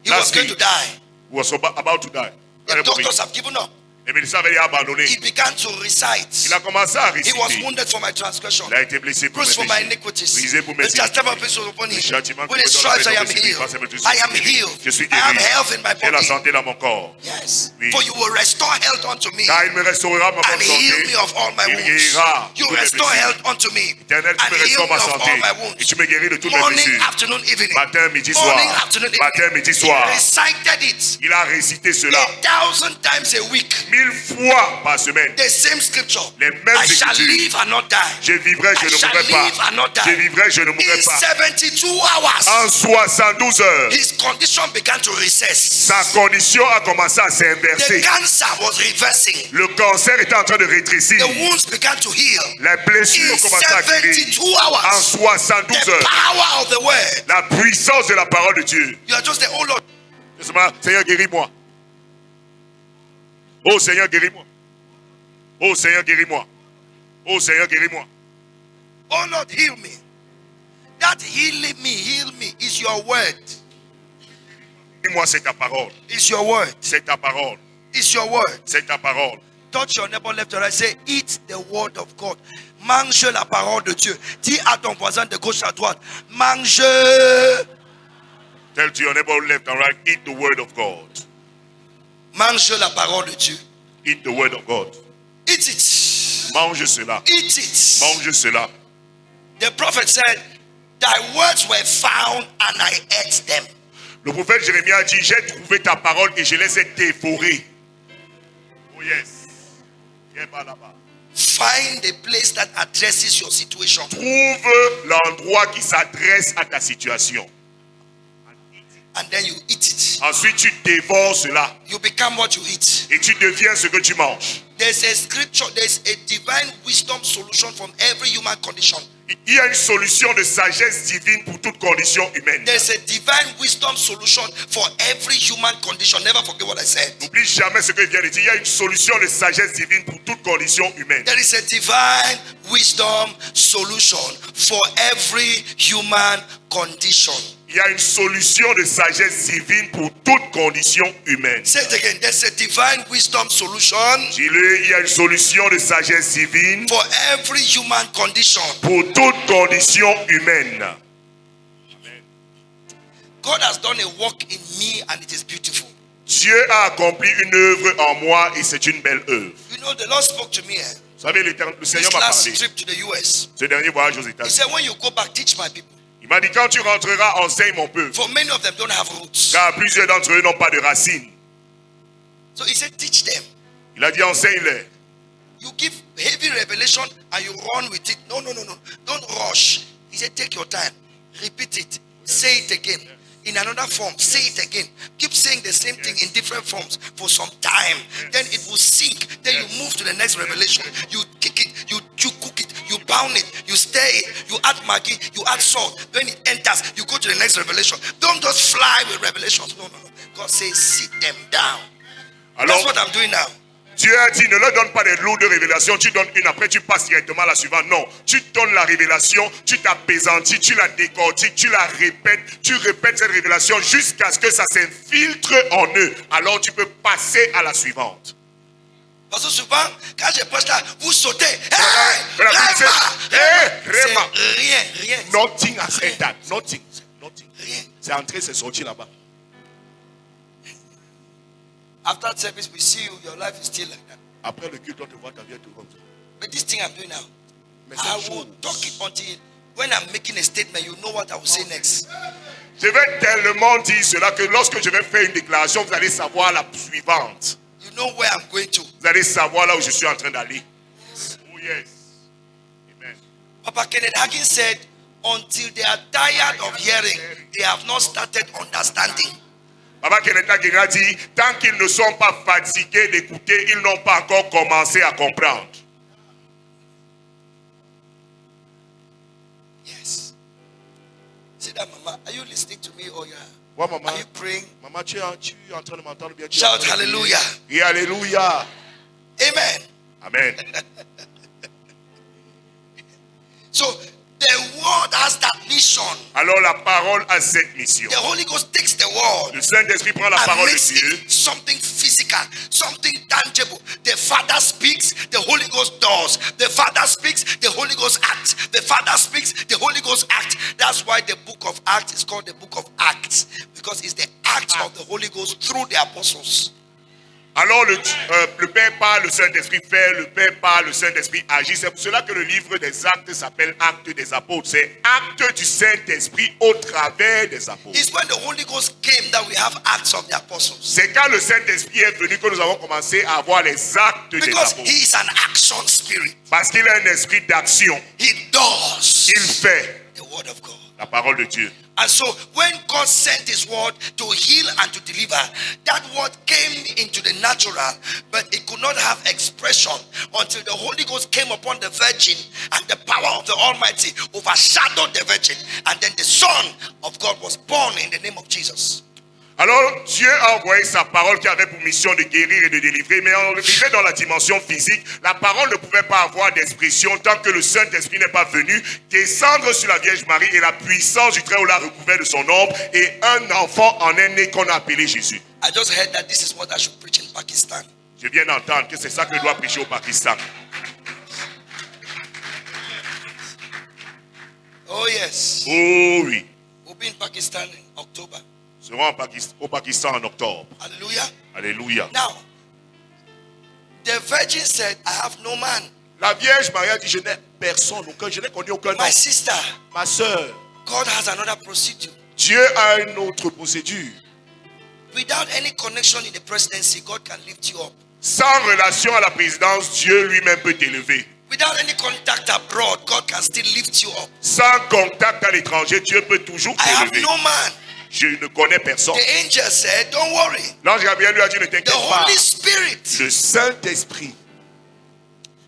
He Last was going stage. to die. Was about to die. The doctors have given up. Les médecins avaient abandonné. He began to recite. Il a commencé à He was réciter. wounded for my transgression, Il a été blessé pour mes bruised for my péchés. iniquities. Brisé pour mes The chastisement of iniquités. peace was upon him. Le châtiment With que his me donne la stripes I paix am de Jésus, healed. grâce à Dieu, I am healed. Je suis I am guéri. health in my J'ai la body. santé dans mon corps. Yes. Oui. For you will restore health unto me Car il me restaurera ma bonne and heal me santé. of all my Il wounds. guérira You toutes mes restore blessures. health unto me Éternel, tu and me heal restaures me ma of santé. all my Et wounds. tu me guéris de toutes mes Morning, blessures. afternoon, evening. Matin, midi, soir. Morning, afternoon, Matin, evening. midi, He soir. recited it Il a récité cela 1,000 times a week. 1000 fois par semaine. The same scripture. Les mêmes I shall écritures. live and not die. Je vivrai, je I ne shall mourrai live pas. and not die. Je vivrai, je ne mourrai In pas. 72 hours, En 72 heures, his condition began to recess. sa condition a commencé à The s'inverser. cancer was reversing. Le cancer était en train de rétrécir. The wounds began to heal. Les blessures In ont commencé à guérir. 72 En hours, 72 the heures, power of the word. la puissance de la parole de Dieu. You are just the, oh Lord, Seigneur, guéris-moi. Oh Seigneur, guéris-moi. Oh Seigneur, guéris-moi. Oh Seigneur, guéris-moi. oh Lord, heal me. That heal me is your word. Dis-moi, c'est ta parole. It's your word. C'est ta parole. It's your word. C'est ta parole. Touch your neighbor left or right. Say, eat the word of God. mange la parole de Dieu. Dis à ton voisin de gauche à droite, mange. Tell to your neighbor left and right, eat the word of God. Mange la parole de Dieu. Eat the word of God. Eat it. Mange cela. Eat it. Mange cela. The prophet said, thy words were found and I ate them. Le prophète Jérémie a dit, j'ai trouvé ta parole et je les ai dévorées. Oh yes. Viens par là-bas. Find a place that addresses your situation. Trouve l'endroit qui s'adresse à ta situation. And then you eat it. Ensuite, tu dévores cela. You become what you eat. Et tu deviens ce que tu manges. There's a scripture, there's a divine wisdom solution from every human condition. Il y a une solution de sagesse divine pour toute condition humaine. There's a divine wisdom solution for every human condition. Never forget what I said. N'oublie jamais ce que je viens de dire. Il y a une solution de sagesse divine pour toute condition humaine. There is a divine wisdom solution for every human condition. Il y a une solution de sagesse divine pour toute condition humaine. Say it again. There's a divine wisdom solution Dis-le, il y a une solution de sagesse divine for every human condition. pour toute condition humaine. God has done a work in me and it is beautiful. Dieu a accompli une œuvre en moi et c'est une belle œuvre. You know, the Lord spoke to me Vous savez, le Seigneur this m'a last parlé. trip to the US. Ce dernier voyage aux He États-Unis. said, when you go back, teach my people. Il m'a dit, quand tu rentreras, enseigne mon peuple. For many of them don't have roots. Car plusieurs d'entre eux n'ont pas de racines. So he said, teach them. Il a dit, enseigne-les. You give heavy revelation and you run with it. No. Don't rush. He said, take your time. Repeat it. Say it again. In another form. Say it again. Keep saying the same thing in different forms for some time. Then it will sink. Then you move to the next revelation. You kick it. You cook it. You pound it. You stir it. You add maggi. You add salt. When it enters, you go to the next revelation. Don't just fly with revelations. No. God says, sit them down. That's Alors, what I'm doing now. Dieu a dit, ne leur donne pas des lots de révélation, tu donnes une, après tu passes directement à la suivante. Non, tu donnes la révélation, tu t'apaisantis, tu la décortiques, tu la répètes, tu répètes cette révélation jusqu'à ce que ça s'infiltre en eux. Alors tu peux passer à la suivante. Parce que souvent, quand je prêche là, vous sautez. Voilà, C'est Réma. rien. Nothing has said that. Nothing. Rien. C'est entré, c'est sorti là-bas. After service, we see you, your life is still like that. Après le culte, on te voit ta vie est comme ça. But this thing I'm doing now, Mais I cette will chose, talk it until when I'm making a statement, you know what I will say next. je vais tellement dire cela que lorsque je vais faire une déclaration, vous allez savoir la suivante. You know where I'm going to. Vous allez savoir là où je suis en train d'aller. Oh yes. Amen. Papa Kenneth Hagin said, until they are tired of hearing, they have not started understanding. Papa Kenneth Hagin a dit, tant qu'ils ne sont pas fatigués d'écouter, ils n'ont pas encore commencé à comprendre. Yes. See that, Mama? Are you listening to me or Ouais, maman. are you praying? Maman, tu es en train de m'entendre bien. Tu es Shout en train de prier. hallelujah. Et alléluia. Amen. Amen. So the word has that mission. Alors la parole a cette mission. The Holy Ghost takes the word Le Saint-Esprit prend la and parole de makes Dieu. it something physical, something tangible. The Father speaks, the Holy Ghost does. The Father speaks, the Holy Ghost acts. The Father speaks, the Holy Ghost acts. That's why the book of Acts is called the book of Acts, because it's the act of the Holy Ghost through the apostles. Alors le Père parle, le Saint-Esprit fait, le Père parle, le Saint-Esprit agit. C'est pour cela que le livre des actes s'appelle Actes des apôtres. C'est acte du Saint-Esprit au travers des apôtres. It's when the Holy Ghost came that we have Acts of the apostles. C'est quand le Saint-Esprit est venu que nous avons commencé à avoir les actes des Because apôtres. he is an action spirit. Parce qu'il a un esprit d'action. He does Il fait the word of God. la parole de Dieu. And so when God sent his word to heal and to deliver, that word came into the natural, but it could not have expression until the Holy Ghost came upon the virgin and the power of the Almighty overshadowed the virgin. And then the Son of God was born in the name of Jesus. Alors Dieu a envoyé sa parole qui avait pour mission de guérir et de délivrer, mais on vivait dans la dimension physique. La parole ne pouvait pas avoir d'expression tant que le Saint-Esprit n'est pas venu descendre sur la Vierge Marie et la puissance du Très-Haut l'a recouvert de son ombre et un enfant en est né qu'on a appelé Jésus. I just heard that this is what I should preach in Pakistan. Je viens d'entendre que c'est ça que je dois prêcher au Pakistan. Oh yes. Oh oui. We'll be in Pakistan in October. Nous serons au Pakistan en octobre. Hallelujah. Alléluia. Now, the virgin said, I have no man. La Vierge Marie a dit, je n'ai personne, je n'ai connu aucun homme. My sister, Ma soeur, God has another procedure. Dieu a une autre procédure. Without any connection in the presidency, God can lift you up. Sans relation à la présidence, Dieu lui-même peut t'élever. Without any contact abroad, God can still lift you up. Sans contact à l'étranger, Dieu peut toujours I have t'élever. no man. Je ne connais personne. The angel said, don't worry. L'ange Gabriel lui a dit, ne The t'inquiète pas. Holy Spirit, Le Saint-Esprit,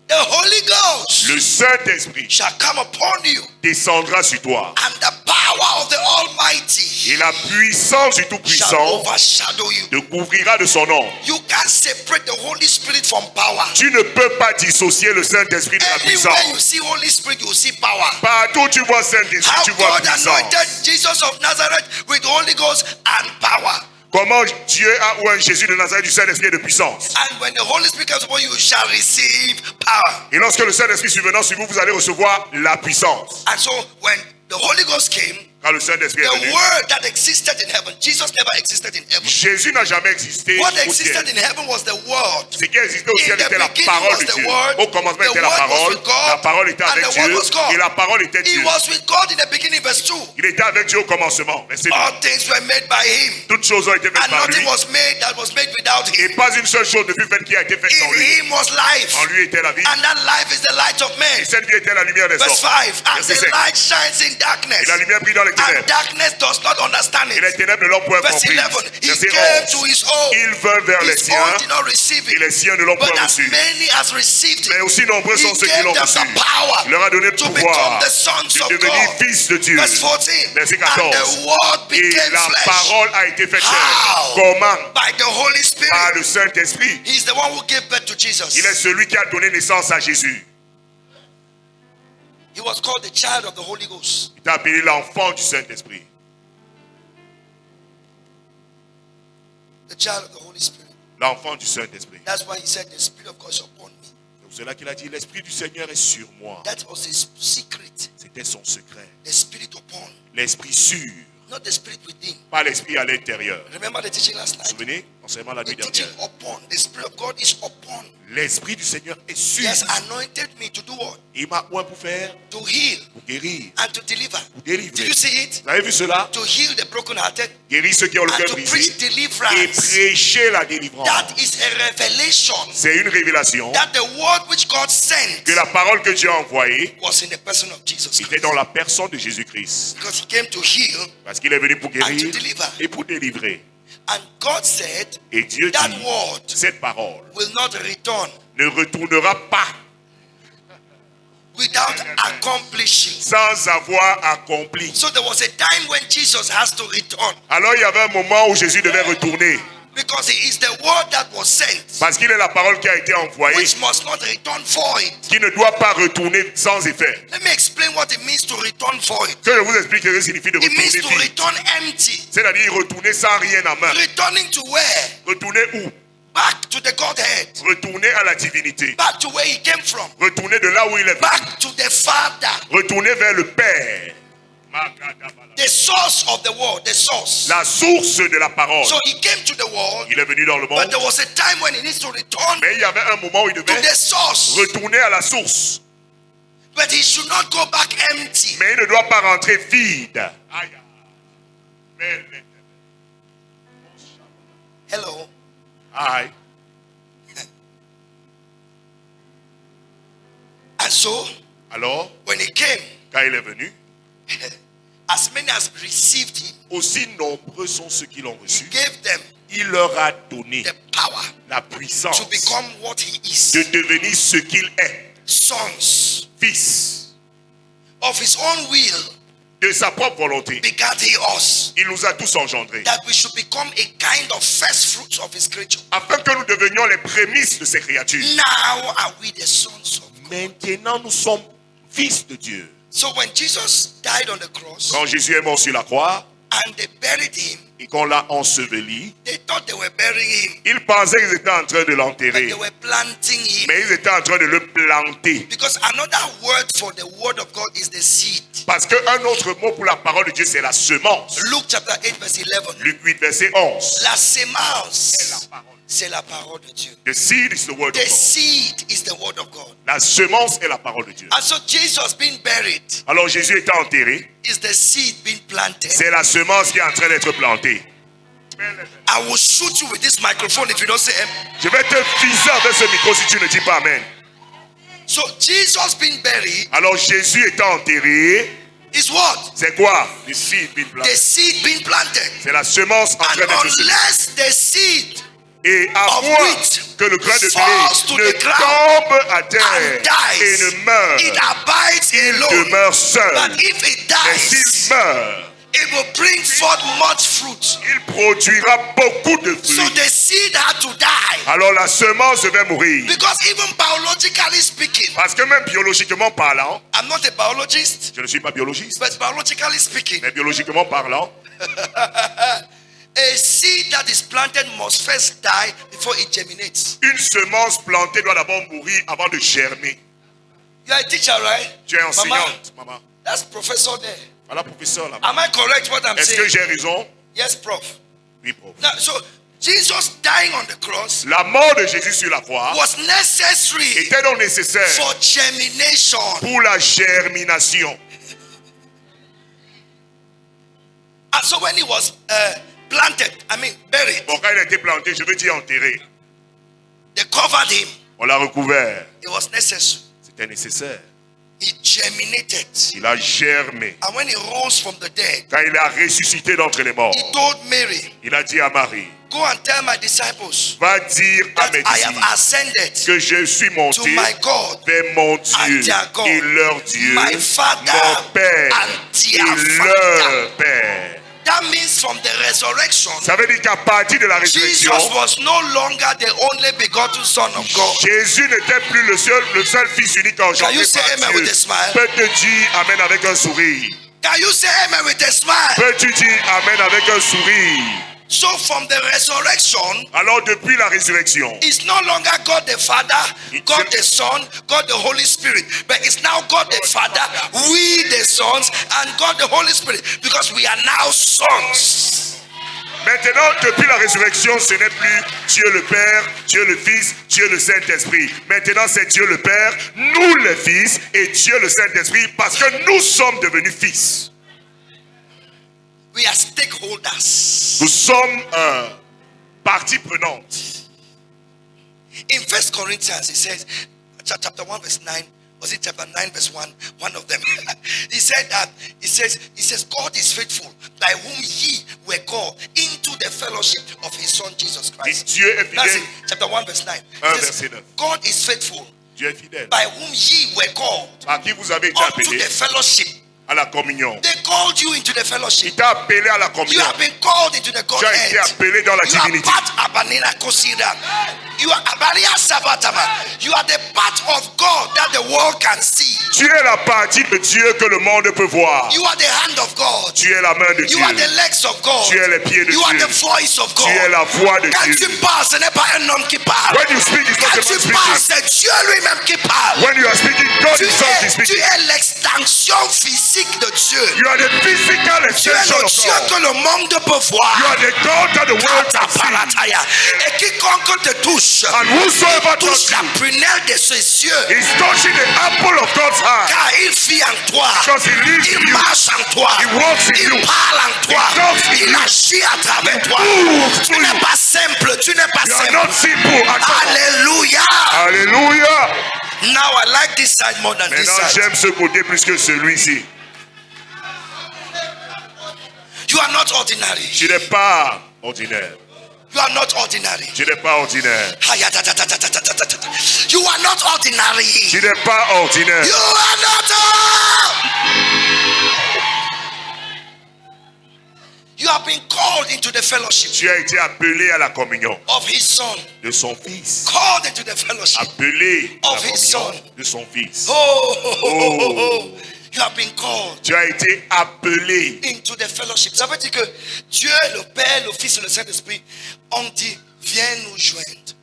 the Holy Ghost le Saint-Esprit shall come upon you. descendra sur toi. And the power of the Almighty Et la puissance du shall Tout-Puissant overshadow you. te couvrira de son nom. You can't separate the Holy Spirit from power. Tu ne peux pas dissocier le Saint-Esprit de la Anywhere you puissance. see Holy Spirit, you see power. Partout où tu vois Saint-Esprit, How tu vois God puissance. anointed Jesus of Nazareth with Holy Ghost and power. Comment Dieu a oint Jésus de Nazareth du Saint-Esprit et de puissance. And when the Holy Spirit comes upon you, you shall receive power. Et lorsque le Saint-Esprit survenant sur vous, vous allez recevoir la puissance. And so when the Holy Ghost came, Quand le Saint-Esprit est the venu, word that existed in heaven, Jesus never existed in heaven. Jésus n'a jamais existé What au existed ciel. in heaven was the word. Ce qui existait au In ciel the était la beginning parole was de the Dieu. word. Au commencement The était la word was parole. with God, La parole était and avec the word Dieu. was God. Et la parole était He Dieu. was with God in the beginning, verse 2. Il était avec Dieu au commencement. Verset 2. All things were made by him. Toutes choses ont été faites And par nothing lui. was made that was made without him. Et pas une seule chose ne fut faite qui a été faite sans In lui. him was life. En lui était la vie. And that life is the light of men. Et cette vie était la lumière des Verse hommes. 5. And Verset the 5. light shines in darkness. Et la lumière brille dans les And ténèbres. darkness does not understand Et les it. ténèbres ne l'ont point Verse compris. 11. He Verset came to 11. his own. Il vint vers les His siens. own did not receive Et les it. siens ne l'ont But point as reçu. many as received Mais it, aussi nombreux he sont ceux qui gave l'ont them reçu. the power Il leur a donné le to pouvoir become the sons de of devenir God. fils de Dieu. Verse 14. Verset And 14. the word Et became la flesh. parole a été faite chair. How? Comment? By the Holy Spirit. Par le Saint-Esprit. He's the one who gave birth to Jesus. Il est celui qui a donné naissance à Jésus. He was called the child of the Holy Ghost. Il t'a appelé l'enfant du Saint-Esprit. The child of the Holy Spirit. L'enfant du Saint-Esprit. That's why he said the Spirit of God is upon me. C'est pour cela qu'il a dit, l'Esprit du Seigneur est sur moi. That was his secret. C'était son secret. The Spirit upon. L'Esprit sûr, Not the Spirit within. pas l'Esprit à l'intérieur. Remember the teaching last Vous vous night? souvenez? Enseignement la The nuit teaching dernière. upon. The Spirit of God is upon. L'Esprit du Seigneur est He sûr. has anointed me to do what? Il m'a oint pour faire, To heal pour guérir, and to deliver. pour Did délivrer. you see it? Vous avez vu cela? To heal the brokenhearted Guérir ceux qui ont le and cœur to brisé preach et deliverance. prêcher la délivrance. That is a revelation C'est une révélation that the word which God sent que la parole que Dieu a envoyée was in the person of Jesus était Christ. dans la personne de Jésus-Christ. Because he came to heal Parce qu'il est venu pour and guérir to deliver. et pour délivrer. And God said Et Dieu that dit, word cette parole will not return ne retournera pas without accomplishing. sans avoir accompli. So there was a time when Jesus has to return Alors il y avait un moment où Jésus devait retourner. because he is the word that was sent, Parce qu'il est la parole qui a été envoyée, which must not return void. qui ne doit pas retourner sans effet. Let me explain what it means to return void. Que je vous explique ce que signifie de It means retourner to vide. return empty. C'est-à-dire retourner sans rien en main. Returning to where? Retourner où? Back to the Godhead. Retourner à la divinité. Back to where he came from. Retourner de là où il est venu. Back to the Father. Retourner vers le Père. The source of the world. The source. La source de la parole. So he came to the world, Il est venu dans le but monde. there was a time when he needs to return Mais il y avait un moment où il to devait the source. retourner à la source. But he should not go back empty. Mais il ne doit pas rentrer vide. Hello. Aïe. And so Alors, when he came, quand il est venu, as many as received him, aussi nombreux sont ceux qui l'ont he reçu. gave them Il leur a donné the power la to puissance become what he is. de devenir ce qu'il est. Sons Fils. of his own will De sa propre volonté. begat he us, Il nous a tous engendrés. that we should become a kind of first fruits of his creature. Afin que nous devenions les prémices de ses créatures. Now are we the sons of God. Maintenant, nous sommes fils de Dieu. So when Jesus died on the cross, Quand Jésus est mort sur la croix, and they buried him, et qu'on l'a enseveli, they thought they were burying him, ils pensaient qu'ils étaient en train de but l'enterrer. they were planting him. Mais ils étaient en train de le planter. Because another word for the word of God is the seed. Parce qu'un autre mot pour la parole de Dieu, c'est la semence. Luke chapter 8 verse 11. Luc 8, verset 11. La semence, c'est la parole de Dieu. The seed is the word of The God. seed is the word of God. La semence est la parole de Dieu. And so Jesus being buried Alors Jésus étant enterré, is the seed being planted. c'est la semence qui est en train d'être plantée. I will shoot you with this microphone if you don't say amen. Je vais te viser avec ce micro si tu ne dis pas Amen. So Jesus being buried Alors Jésus étant enterré, is what? c'est quoi? The seed being The planted. seed being planted. C'est la semence en And train d'être semée. unless the seed Et à of moins wheat que le grain de falls to blé the ground ne tombe à and terre et dies, ne meurt, it abides il alone. demeure seul. But if it Mais dies, s'il meurt, it will bring forth much fruit. il produira beaucoup de So fruits. the seed had to die. Alors la semence devait mourir. Because even biologically speaking, Parce que même biologiquement parlant, I'm not a biologist, je ne suis pas biologiste, but biologically speaking, mais biologiquement parlant, a seed that is planted must first die before it germinates. une semence plantée doit d'abord mourir avant de germer. You are a teacher, right? Tu es Mama, enseignante, maman. that's professor there. Voilà, professeur là. Am I correct what I'm Est-ce que saying? j'ai raison? Yes, prof. Oui, prof. Now, so Jesus dying on the cross La mort de Jésus sur la croix was necessary était donc nécessaire for germination. pour la germination. And so when he was planted, buried, Bon, quand il a été planté, je veux dire enterré, they covered him. on l'a recouvert. It was necessary. C'était nécessaire. He germinated. Il a germé. And when he rose from the dead, Quand il a ressuscité d'entre les morts, he told Mary, il a dit à Marie, go and tell my disciples va dire à that mes I have disciples ascended que je suis to monté my God vers mon Dieu and their God, et leur Dieu, my Father mon Père and their et Father. leur Père. That means from the resurrection, Ça veut dire qu'à partir de la Jesus résurrection, was no longer the only begotten Son of God. Jésus n'était plus le seul Fils unique engendré you say par amen with a Dieu. smile? Peux-tu dire Amen avec un sourire? Can you say amen with a smile? Peux-tu dire Amen avec un sourire? So from the resurrection, Alors depuis la résurrection, it's no longer God the Father, God the Son, God the Holy Spirit, but it's now God the Father, we the sons, and God the Holy Spirit, because we are now sons. maintenant, depuis la résurrection, ce n'est plus Dieu le Père, Dieu le Fils, Dieu le Saint-Esprit. Maintenant, c'est Dieu le Père, nous les fils, et Dieu le Saint-Esprit, parce que nous sommes devenus fils. We are stakeholders. Nous sommes partie prenante. In 1 Corinthians, it says, chapter 1, verse 9, was it chapter 9, verse 1? One of them. He said that, he says, God is faithful, by whom ye were called into the fellowship of his Son Jesus Et Christ. Dieu est That's fidèle. it, chapter 1, verse 9. It Un says, verset 9. God is faithful, Dieu est fidèle. by whom ye were called À qui vous avez été unto appelé the fellowship. à la communion. They called you into the Il fellowship. t'a appelé à la You communion. have been called into the Tu as été Godhead. appelé dans la You are divinité. part Abanina Kosida. You are Abaria Sabatama. You are the part of God that the world can see. Tu es la partie de Dieu que le monde peut voir. You are the hand of God. Tu es la main de You Dieu. are the legs of God. Tu es les pieds de You are Dieu. the voice of Tu es God. la voix de Quand Dieu. tu parles, ce n'est pas un homme qui parle. When you speak, it's not Quand the tu man parles, speaking. c'est Dieu lui-même qui parle. When you are speaking, God Tu himself is es, speaking. l'extension physique de Dieu. You are the physical Tu es extension le of Dieu God. que le monde peut voir. You are the God that the world can see. Parataya. Et quiconque te touche, And whosoever touche touches la you prunelle de ses yeux, is touching the apple of God's eye. car il vit en toi, Because he lives in il you. marche en toi, He walks in il you. parle en toi, He talks in il you. agit à travers toi. moves Tu through n'es you. pas simple, tu n'es pas You are simple. not simple at all. Alléluia. Alléluia. Now I like this side more than this Maintenant, side. j'aime ce côté plus que celui-ci. You are not ordinary. Tu n'es pas ordinaire. You are not ordinary. Tu n'es pas ordinaire. You are not ordinary. Tu n'es pas ordinaire. You are not. You have been called into the fellowship Tu as été appelé à la communion of his Son. de son Fils. Called into the fellowship. Appelé à la Of his communion son. de son Fils. Oh. You have been called Tu as été appelé into the fellowship. Ça veut dire que Dieu, le Père, le Fils et le Saint-Esprit ont dit, viens nous joindre.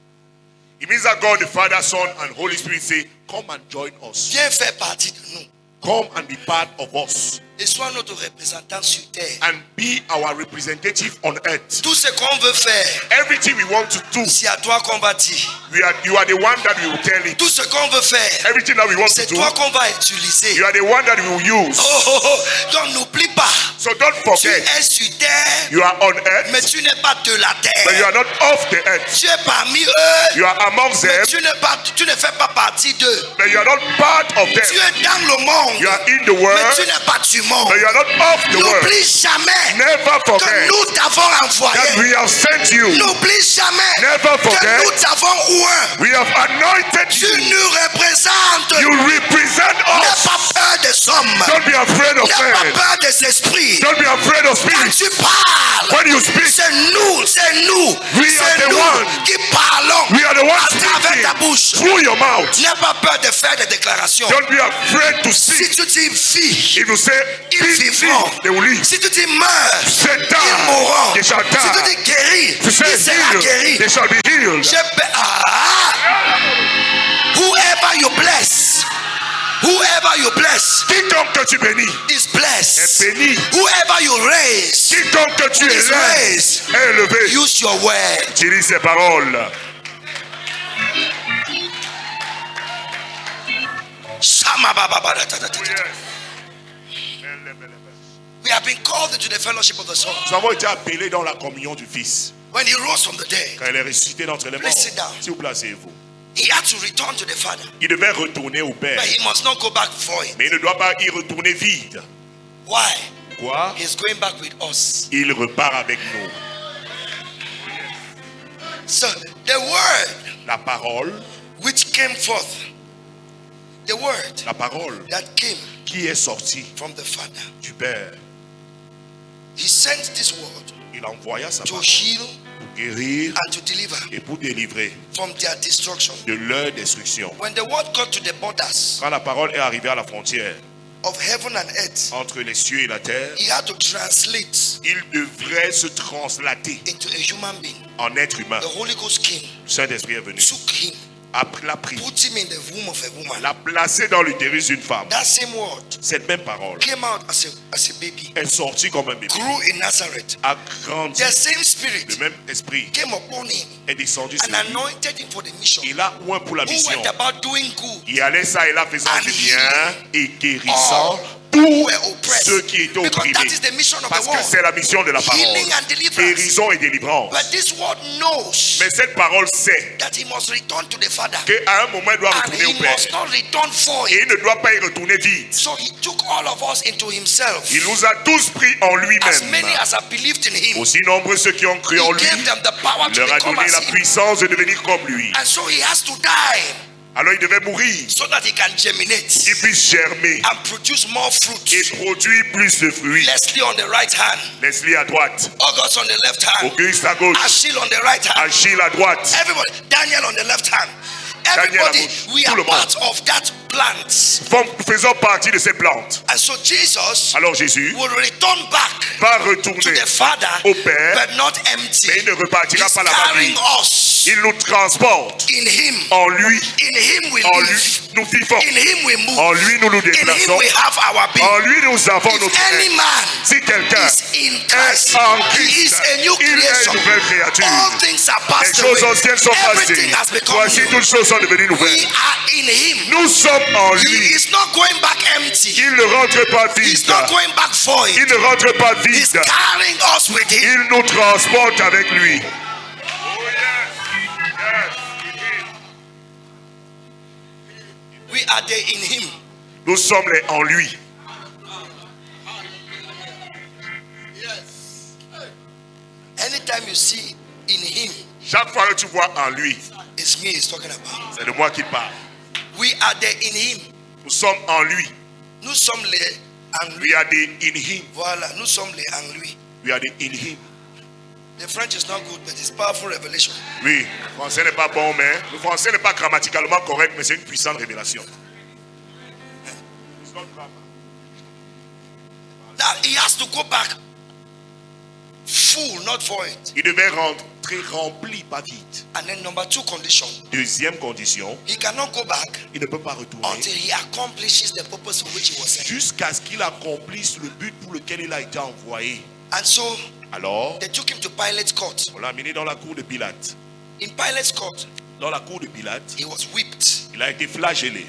It means that God the Father, Son and Holy Spirit say, come and join us. Viens faire partie de nous. Come and be part of us. Et sois notre représentant sur terre. And be our representative on earth. Tout ce qu'on veut faire, Everything we want to do, c'est à toi qu'on va dire. you are the one that we will tell it. Tout ce qu'on veut faire, Everything that we want to c'est do, toi qu'on va utiliser. you are the one that we will use. Oh, oh, oh. Donc n'oublie pas, So don't tu forget, es sur terre, you are on mais earth, tu n'es pas de la but you terre. are not off the earth. Tu es parmi eux, You are amongst mais them, tu ne fais pas partie d'eux. but you are not part of Tu them. es dans le monde, You are in the mais world, tu n'es pas du monde. but you are not of the world. N'oublie jamais Never que forget nous t'avons that envoyé. we have sent you. N'oublie jamais Never que forget nous t'avons oint. we have anointed Tu you. nous représentes. You represent N'aie us. pas peur des hommes. Don't be afraid of N'aie pas men. peur des esprits. Don't be afraid of Quand spirits. tu parles, When you speak, c'est nous We are c'est the nous one. qui parlons we are the ones à travers ta bouche. speaking through your mouth. N'aie pas peur de faire des déclarations. Don't be afraid to Si speak. tu dis vie, If you say, ils be vivront. they will live. Si tu dis meurs, Say ils die, mourront. they shall Si tu die. dis guéri, If you say il sera heal, guéri. they shall be healed. Whoever you bless, whoever you bless Quiconque que tu bénis is blessed. est béni. Whoever you raise, Quiconque que tu is élèves raised. est élevé. Use your word. Utilise ces paroles. We have been called into the fellowship of the Son. Nous avons été appelés dans la communion du Fils. When he rose from the dead, Quand il est ressuscité d'entre les morts, Please sit down. si vous placez-vous, he had to return to the Father. il devait retourner au Père. But he must not go back void. Mais il ne doit pas y retourner vide. Why? Quoi? He's going back with us. Il repart avec nous. So the word La parole, which came forth, the word la parole that came qui est sortie from the Father, du Père, he sent this word il envoya sa to parole heal pour guérir and to deliver et pour délivrer from their destruction. de leur destruction. When the word got to the borders Quand la parole est arrivée à la frontière of heaven and earth, entre les cieux et la terre, he had to translate il devrait se translater into a human being. en être humain. The Holy Ghost came, Le Saint-Esprit est venu, took him, l'a pris, put him in the womb of a woman. l'a placé dans l'utérus d'une femme. That same word Cette même parole came out as a baby, est sortie comme un bébé, grew in Nazareth. a grandi. The same Le spirit même esprit came upon him est descendu sur and lui. anointed him for the mission. Il a oint pour la Who mission. went about doing good, Il allait ça et là faisant And du bien et guérissant who tous were oppressed. ceux qui étaient Because opprimés. that is the mission of the Parce que world. c'est la mission de la parole. Healing and deliverance. Guérison et délivrance. But this word knows Mais cette parole sait that he must return to the Father. qu'à un moment il doit And retourner he au Père. must not return for Et it. il ne doit pas y retourner vite. So he took all of us into himself. Il nous a tous pris en As many lui-même. as have believed in him, Aussi nombreux ceux qui ont cru en he lui, gave them the power il to leur a become donné la as him. puissance de devenir comme lui. And so he has to die Alors il devait mourir, so that he can germinate qu'il puisse germer and produce more et fruit. produire plus de fruits. Leslie on the right hand, Leslie à droite, August on the left hand, Auguste à gauche, Achille on the right hand, Achille à droite. everybody, Daniel on the left hand. Daniel à Everybody, gauche. we Tout are le monde. part of that plant. Faisons partie de ces plantes. And so Jesus Alors Jésus will return back va to retourner, the Father, au Père, but not empty. mais il ne repartira He's pas là-bas carrying vide. us. Il nous transporte. In him, En lui, in him we en live. lui, nous vivons. In him we move. En lui, nous nous In him déplaçons. we have our being. En lui, nous avons If notre any être. man Si quelqu'un is in Christ, est en he is Christ, a new il est creation. une nouvelle créature. All things are Les passed choses away. anciennes sont passées. Everything has become Voici, new. toutes choses sont devenues We nouvelles. are in him. Nous sommes en He lui. is not going back empty. Il ne rentre pas He's vide. not going back void. Il ne rentre pas He's vide. carrying us with him. Il nous transporte avec lui. We are there in him. Nous sommes les en lui. Anytime you see in him, Chaque fois que tu vois en lui, it's me he's talking about. c'est de moi qu'il parle. We are there in him. Nous sommes en lui. Nous sommes les en lui. We are the in him. Voilà, nous sommes les en lui. We are the in him. The French is not good, but it's powerful revelation. Oui, le français n'est pas bon, mais le français n'est pas grammaticalement correct, mais c'est une puissante révélation. It's not grammar. Now he has to go back full, not void. Il devait rentrer rempli, pas vide. And then number 2 condition, Deuxième condition, he cannot go back il ne peut pas retourner until he accomplishes the purpose for which he was sent. jusqu'à ce qu'il accomplisse le but pour lequel il a été envoyé. And so Alors, they took him to Pilate's court. on l'a amené dans la cour de Pilate. In Pilate's court, Dans la cour de Pilate, he was whipped. il a été flagellé.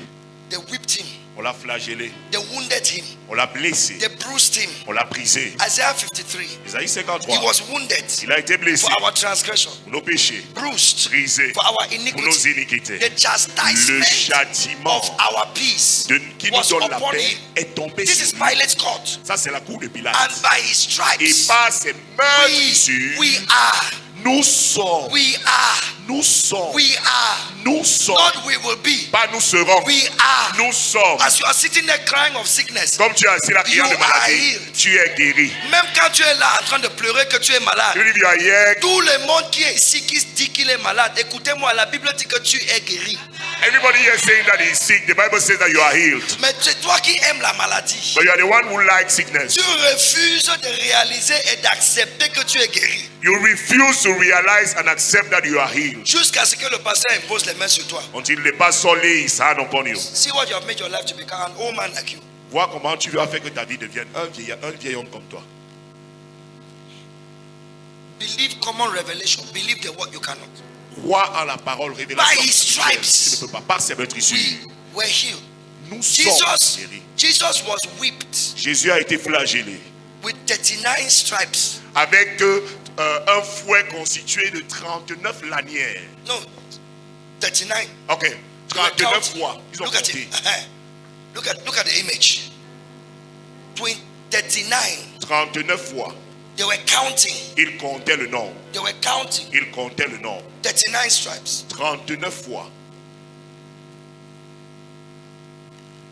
They whipped him. On l'a flagellé. They wounded him. On l'a blessé. They bruised him. On l'a brisé. Isaiah 53. Isaïe He 53. was wounded Il a été blessé for our transgression, pour nos péchés, bruised brisé for our pour nos iniquity. iniquités. The Le chastisement châtiment of our peace qui nous was donne la upon paix him. est tombé This is sur lui. Pilate's court. Ça, c'est la cour de Pilate. And by his Et stripes, par ses meurtrissures, we are, nous sommes, we are, nous sommes, we are. nous sommes, Not we will be. pas nous serons, We are. nous sommes. As you are sitting there crying of sickness, Comme tu es assis là, criant You de are maladie, healed. tu es guéri. même quand tu es là en train de pleurer que tu es malade, Je lui dis hier, tout le monde qui est ici qui dit qu'il est malade, écoutez-moi, la Bible dit que tu es guéri. everybody here saying that he is sick. The Bible says that you are healed. Mais c'est toi qui aimes la maladie. But you are the one who likes sickness. Tu refuses de réaliser et d'accepter que tu es guéri. You refuse to realize and accept that you are healed Jusqu'à ce que le pasteur impose les mains sur toi. until the pastor lay his hand upon you. See what you have made your life to become, an old man like you. Vois comment tu vas faire que ta vie devienne un vieil homme comme toi. Believe common revelation. Believe the word you cannot. Crois en la parole By révélation. his stripes, Tu ne peux pas par ses meurtrissures. we were healed. Nous sommes guéris. Jesus was whipped Jésus a été flagellé with 39 stripes. avec un fouet constitué de 39 lanières. No, 39. Ok, They were 39 counting. fois. Ils ont Look at compté. it. Look at the image. 39. 39 fois. They were counting. Ils comptaient le nombre. They were counting. Ils comptaient le nombre. 39 stripes. 39 fois.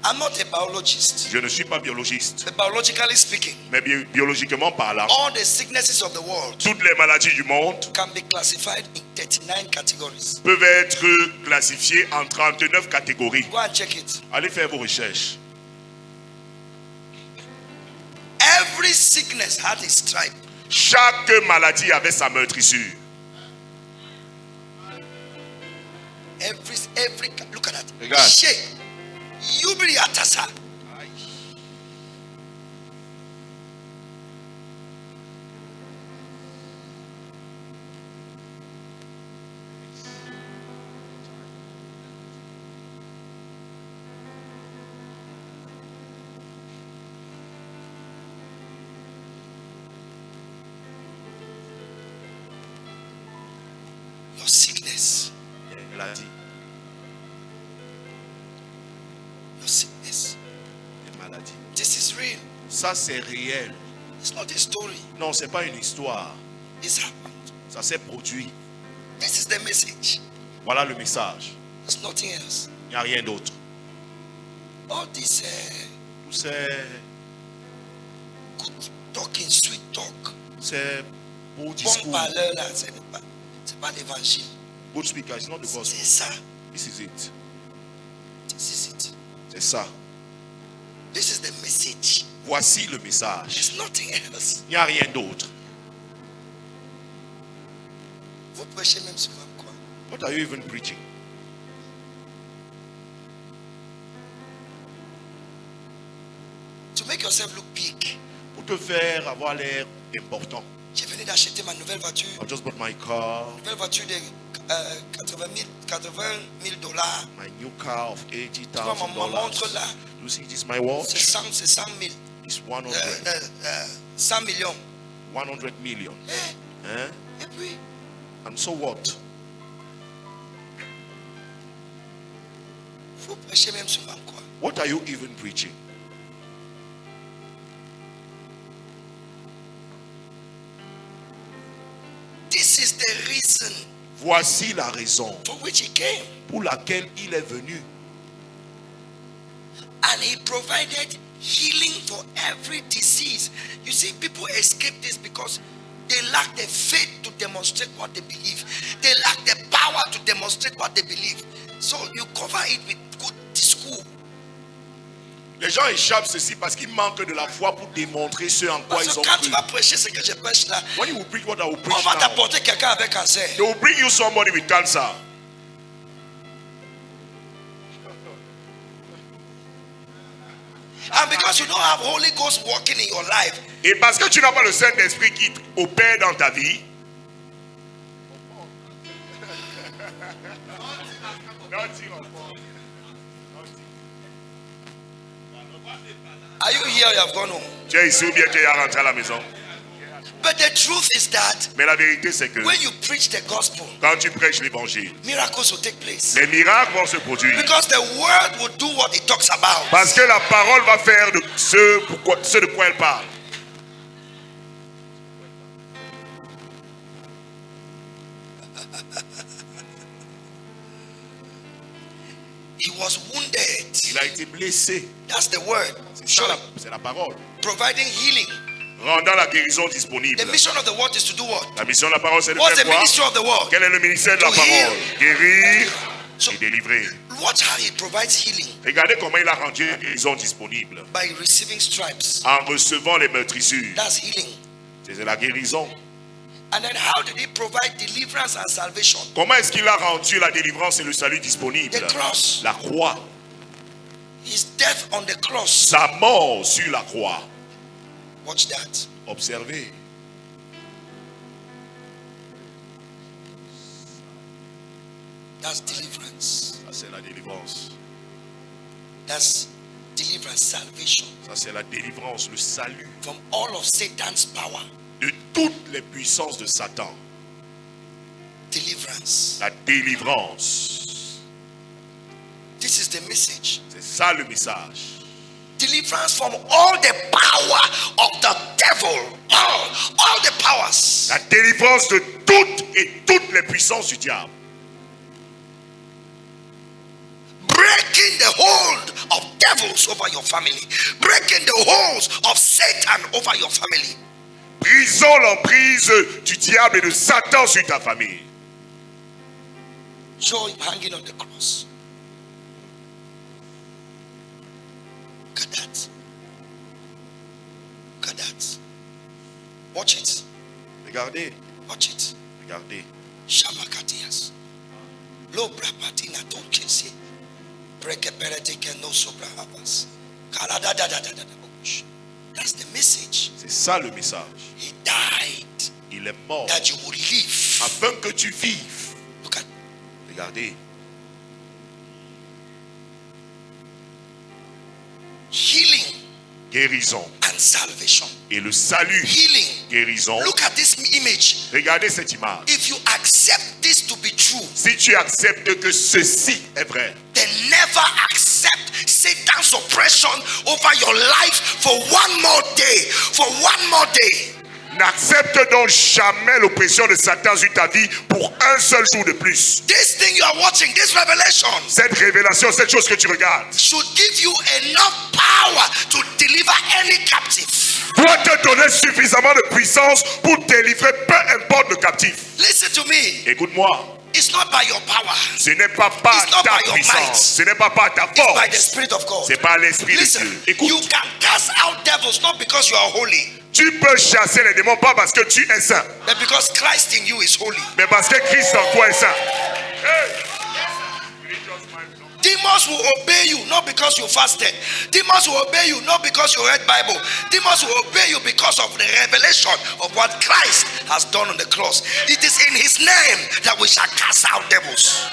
I'm not a biologist, Je ne suis pas biologiste. but biologically speaking, Mais biologiquement parlant, all the sicknesses of the world toutes les maladies du monde can be classified in 39 categories. peuvent être classifiées en 39 catégories. Go and check it. Allez faire vos recherches. Every sickness had a stripe. Chaque maladie avait sa meurtrissure. Every look at that. Regarde. Shape. Yubri atasa. Your sickness. Elle a dit, Your sickness. les maladies. This is real. Ça, c'est réel. It's not a story. Non, c'est pas une histoire. It's happened. Ça s'est produit. This is the message. Voilà le message. There's nothing else. Il n'y a rien d'autre. All this Tout c'est good talking, sweet talk, c'est beau bon discours. parleur là, c'est pas l'évangile. Good speaker, it's not the gospel. C'est ça. This is it. This is it. C'est ça. This is the message. Voici le message. There's nothing else. Il n'y a rien d'autre. Vous prêchez même souvent quoi? What are you even preaching? To make yourself look big. Pour te faire avoir l'air important. J'ai venu d'acheter ma nouvelle voiture. I just bought my car, Nouvelle voiture de 80 000 dollars. my new car of Tu vois ma $80,000. montre là? You see, this is my watch. C'est 100 000. It's 100, 100 millions. 100 million. Eh, Hein? et puis, And so what? vous prêchez même souvent quoi? What are you even preaching? This is the reason Voici la raison for which he came. pour laquelle il est venu. And he provided healing for every disease. You see, people escape this because they lack the faith to demonstrate what they believe. They lack the power to demonstrate what they believe. So you cover it with good discourse. Les gens échappent ceci parce qu'ils manquent de la foi pour démontrer ce en quoi Parce ils que ont quand cru. tu vas prêcher ce que je prêche là, When you will preach what I will on preach va now, t'apporter quelqu'un avec cancer. they will bring you somebody with cancer. And because you don't have Holy Ghost working in your life, Et parce que tu n'as pas le Saint-Esprit qui opère dans ta vie, are you here or you have gone home? tu es ici ou bien tu es rentré à la maison. But the truth is that Mais la vérité c'est que when you preach the gospel, quand tu prêches l'évangile, miracles will take place. les miracles vont se produire. Because the word will do what it talks about. Parce que la parole va faire de ce de quoi elle parle. He was wounded. Il a été blessé. That's the word. C'est la parole. Providing healing. Rendant la guérison disponible. The mission of the word is to do what? La mission de la parole c'est de What's faire the quoi? ministry of the word? Quel est le ministère de la To parole? heal. Guérir So et délivrer. watch how he provides healing Regardez comment il a rendu la guérison disponible. by receiving stripes. En recevant les meurtrissures. That's healing. C'est la guérison. And then how did he provide deliverance and salvation? Comment est-ce qu'il a rendu la délivrance et le salut disponible? The cross. La croix. His death on the cross. Sa mort sur la croix. Watch that. Observez. That's deliverance. Ça c'est la délivrance. That's deliverance, salvation Ça c'est la délivrance, le salut from all of Satan's power. de toutes les puissances de Satan. Deliverance. La délivrance. This is the message. C'est ça le message. Deliverance from all the power of the devil. All the powers. La délivrance de toutes les puissances du diable. Breaking the hold of devils over your family. Breaking the holds of Satan over your family. Brisons l'emprise du diable et de Satan sur ta famille. Show him hanging on the cross. Look at that. Look at that. Watch it. Regardez, Watch it. regardez. Shamakatias. Lo brapatina tonkensi. Breke peretike no sobra havas. That's the message. C'est ça le message. He died Il est mort that you would live. afin que tu vives. Look at Regardez. healing Guérison and salvation. et le salut. Healing. Guérison. Look at this image. Regardez cette image. If you accept this to be true, Si tu acceptes que ceci est vrai, then never accept Satan's oppression over your life for one more day. For one more day. n'accepte donc jamais l'oppression de Satan sur ta vie pour un seul jour de plus. This thing you are watching, this revelation, Cette révélation, cette chose que tu regardes, should give you enough power to deliver any captive. doit te donner suffisamment de puissance pour délivrer peu importe le captif. Listen to me. Écoute-moi, It's not by your power. ce n'est pas par It's not ta by your might. puissance, ce n'est pas par ta It's by the force, Spirit of God. c'est par l'Esprit de Listen, Dieu. you Écoute, can cast out devils not because you are holy, tu peux chasser les démons pas parce que tu es saint, but because Christ in you is holy. mais parce que Christ en toi est saint. Demons will obey you not because you fasted. Demons will obey you not because you read Bible. Demons will obey you because of the revelation of what Christ has done on the cross. It is in his name that we shall cast out devils.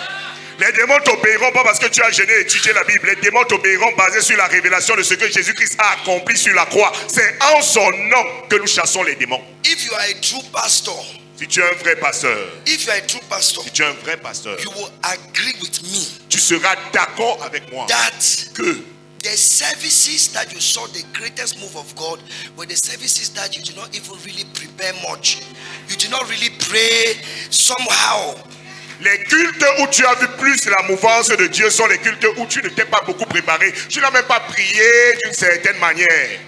Les démons t'obéiront pas parce que tu as jeûné et étudié la Bible. Les démons t'obéiront basés sur la révélation de ce que Jésus-Christ a accompli sur la croix. C'est en son nom que nous chassons les démons. If you are a true pastor, Si tu es un vrai pasteur, if you are a true pastor, si tu es un vrai pasteur, you will agree with me tu seras d'accord avec moi that que the services that you saw the greatest move of God were the services that you did not even really prepare much. You did not really pray somehow. les cultes où tu as vu plus la mouvance de Dieu sont les cultes où tu ne t'es pas beaucoup préparé. Tu n'as même pas prié d'une certaine manière.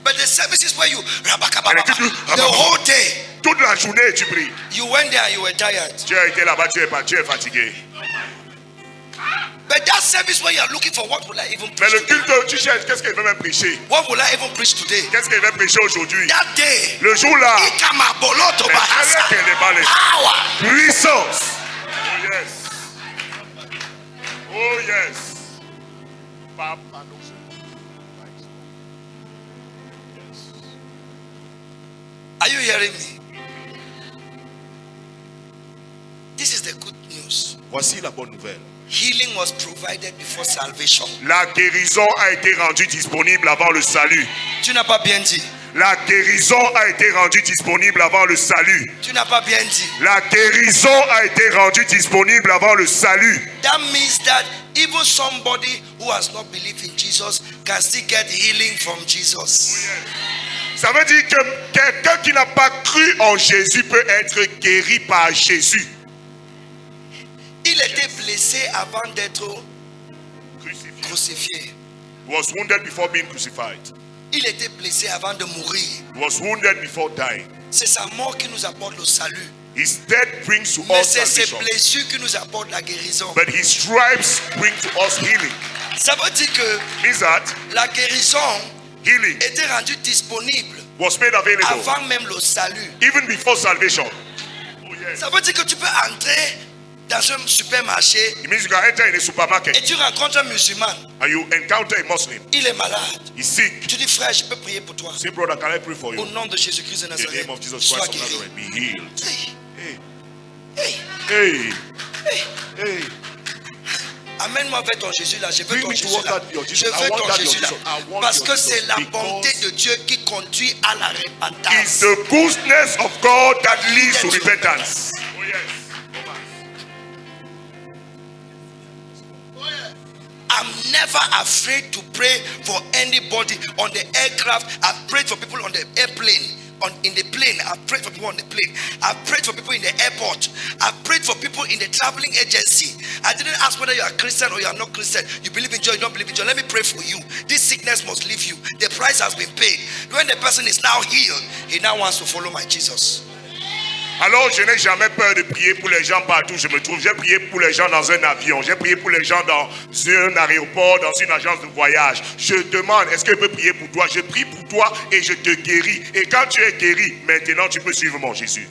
But the services where you The whole day, Toute la journée, tu pries. you went there and you were tired. Tu as été là-bas, tu es fatigué. But that service where you are looking for, what will I even Mais preach le today? culte, tu cherches, qu'est-ce qu'il veut même prêcher? What will I even preach today? Qu'est-ce qu'il veut prêcher aujourd'hui? That day, Le jour-là, Ikamaboloto mais Bahasa. avec les balais. Power. Puissance. Oh yes. Oh yes. Papa, non, yes. Are you hearing me? This is the good news. Voici la bonne nouvelle. Healing was provided before salvation. La guérison a été rendue disponible avant le salut. Tu n'as pas bien dit. La guérison a été rendue disponible avant le salut. Tu n'as pas bien dit. La guérison a été rendue disponible avant le salut. That means that even somebody who has not believed in Jesus can still get healing from Jesus. Ça veut dire que quelqu'un qui n'a pas cru en Jésus peut être guéri par Jésus. Il était blessé avant d'être crucifié. He was wounded before being crucified. Il était blessé avant de mourir. He was wounded before dying. C'est sa mort qui nous apporte le salut. His death brings to Mais us c'est ses salvation. blessures qui nous apportent la guérison. But his stripes bring to us healing. Ça veut dire que Means that la guérison healing était rendue disponible was made available avant même le salut. even before salvation. Oh yes. Ça veut dire que tu peux entrer dans un supermarché It means you can enter in a supermarket et tu rencontres un musulman. and you encounter a Muslim. Il est malade. He's sick. Tu dis, frère, je peux prier pour toi. Say, brother, can I pray for you? Au nom de Jésus-Christ de In the Nazareth, name of Jesus sois Christ of guéri. Nazareth, be healed. Hey, Hey, hey, hey, hey. hey. Amène-moi vers ton Jésus là. Je veux Bring ton me Jésus towards là. that your Je Jesus. I veux want ton that Jésus your là. Jesus. I want Parce your que Jesus. c'est la Because bonté de Dieu qui conduit à la it's repentance. the goodness of God that leads to repentance. Oh yes. I'm never afraid to pray for anybody on the aircraft. I've prayed for people on the airplane. In the plane, I've prayed for people on the plane. I've prayed for people in the airport. I've prayed for people in the traveling agency. I didn't ask whether you are Christian or you are not Christian. You believe in joy, you don't believe in joy. Let me pray for you. This sickness must leave you. The price has been paid. When the person is now healed, he now wants to follow my Jesus. Alors, je n'ai jamais peur de prier pour les gens partout où je me trouve. J'ai prié pour les gens dans un avion. J'ai prié pour les gens dans un aéroport, dans une agence de voyage. Je demande, est-ce que je peux prier pour toi? Je prie pour toi et je te guéris. Et quand tu es guéri, maintenant tu peux suivre mon Jésus.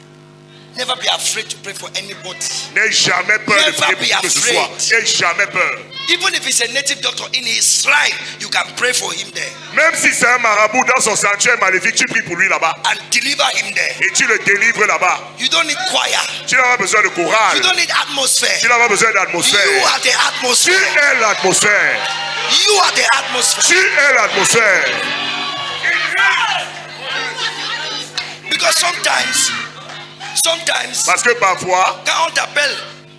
Never be afraid to pray for anybody. N'aie jamais peur de Never prier be pour qui que ce soit. afraid. N'aie jamais peur. Even if it's a native doctor in his shrine, you can pray for him there Même si c'est un marabout dans son sanctuaire maléfique, tu pries pour lui là-bas. and deliver him there. Et tu le délivres là-bas. You don't need choir. Tu n'as pas besoin de You chorale. don't need atmosphere. Tu n'as pas besoin You d'atmosphère. are the Tu atmosphere. es l'atmosphère. You are the atmosphere. Tu es l'atmosphère. Because sometimes Parce que parfois, quand on t'appelle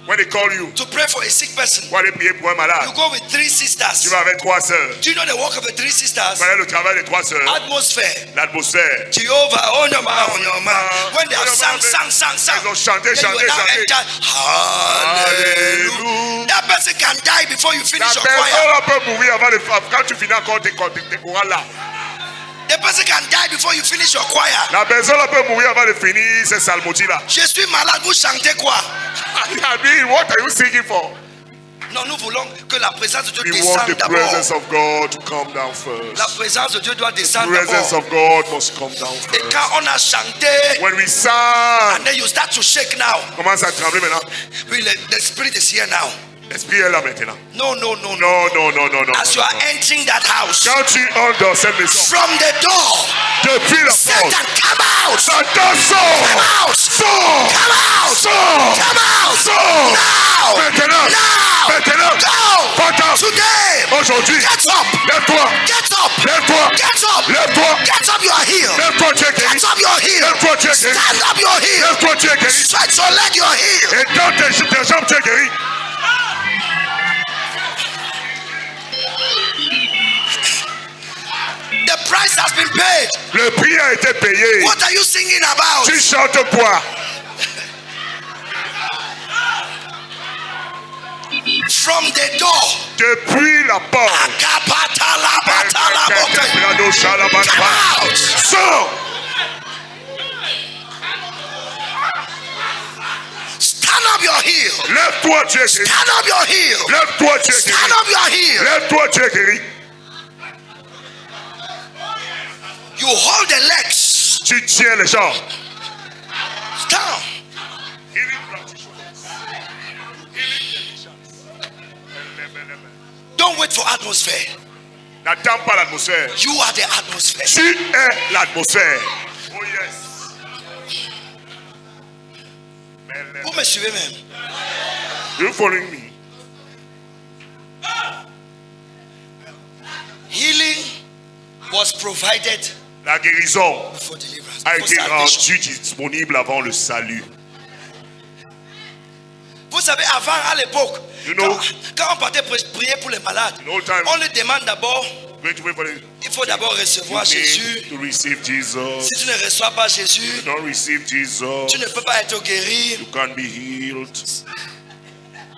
when they call you, to pray for a sick person, pour aller prier pour un malade, you go with 3 tu sisters. vas avec 3 sœurs. Do you know the work of the 3 sisters? Voilà le travail des 3 sœurs. Atmosphere. L'atmosphère. Jehovah, on your mouth. When they have sang, Ils ont chanté, then you will now chanté. enter. Hallelujah. Alléluia. That person can die before you La finish your personne choir. là peut mourir avant de quand tu finis encore tes chorales là. The person can die before you finish your choir. La personne là peut mourir avant de finir ces psalmodies là. Je suis malade, vous chantez quoi? I mean, what are you singing for? Non, nous voulons que la présence de Dieu We want descende the presence d'abord. of God to come down first. La présence de Dieu doit The descendre presence d'abord. of God must come down Et first. quand on a chanté, When we sang, and then you start to shake now. commence à trembler maintenant. Oui, the spirit is here now. L'esprit est là maintenant. No. Non, non, non, non, non. As you are entering that house, Quand tu entres dans cette maison, from the door, depuis la porte, Satan, come out! Satan sort! Come out! Sort! Come out! Sort! Come out! Sort! Now! Maintenant! Now! Maintenant! Go! Maintenant! Today! Aujourd'hui! Get up! Lève-toi! Get up! Lève-toi! Get up! Lève-toi! Get up, you are healed! Lève-toi, tu es guéri! Get up, you are healed! Lève-toi, tu es guéri! Stand up, you are healed! Lève-toi, tu es guéri! Stretch your leg, you are healed! Et dans tes jambes, tu es guéri! The price has been paid. Le prix a été payé. What are you singing about? Tu chantes quoi? From the door. Depuis la porte. Come out! Sors! Stand up, you are you're healed. Lève-toi, tu es guéri. Stand up, you're healed. Lève-toi, tu es Stand guéri. up, you're healed. Lève-toi, tu es guéri. You hold the legs. Tu tiens les jambes. Stand. Don't wait for atmosphere. N'attends pas l'atmosphère. You are the atmosphere. Tu es l'atmosphère. Oh yes. Vous me suivez même? You following me? Healing was provided La guérison before deliverance. a Before été salvation. rendue disponible avant le salut. Vous savez, avant, à l'époque, You know, quand on partait prier pour les malades, no time. on lui demande d'abord, When you wait for the, il faut d'abord recevoir you Jésus. need to receive Jesus. Si tu ne reçois pas Jésus, Don't receive Jesus. tu ne peux pas être guéri. You can't be healed.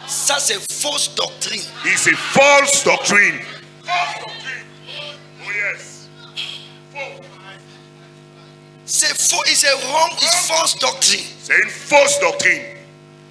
Ça, c'est fausse doctrine. It's a false doctrine. False doctrine. Oh yes. Faux. C'est faux. It's a wrong, it's false doctrine. C'est une fausse doctrine.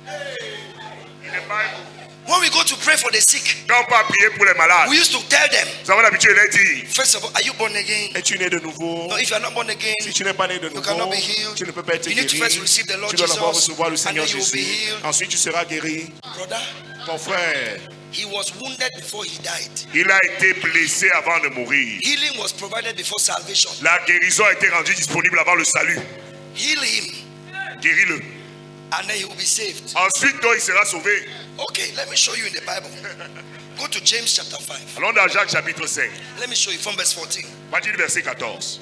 In the Bible, When we go to pray for the sick, quand on va prier pour les malades, we used to tell them, nous avons l'habitude de dire, first of all, are you born again? es-tu né de nouveau? No, if you are not born again, Si tu n'es pas né de you cannot nouveau, be healed. tu ne peux pas être You need to guéri. first receive the Lord Tu dois d'abord Jesus, recevoir le and Seigneur then you will be Jésus. healed. Ensuite, tu seras guéri. Brother, Ton frère, he was wounded before he died. il a été blessé avant de mourir. Healing was provided before salvation. La guérison a été rendue disponible avant le salut. Heal him, Guéris-le. and then he will be saved. Ensuite, donc, il sera sauvé. Okay, let me show you in the Bible. Go to James chapter 5. Allons dans Jacques chapitre 5. Let me show you from verse 14. Partir du verset 14.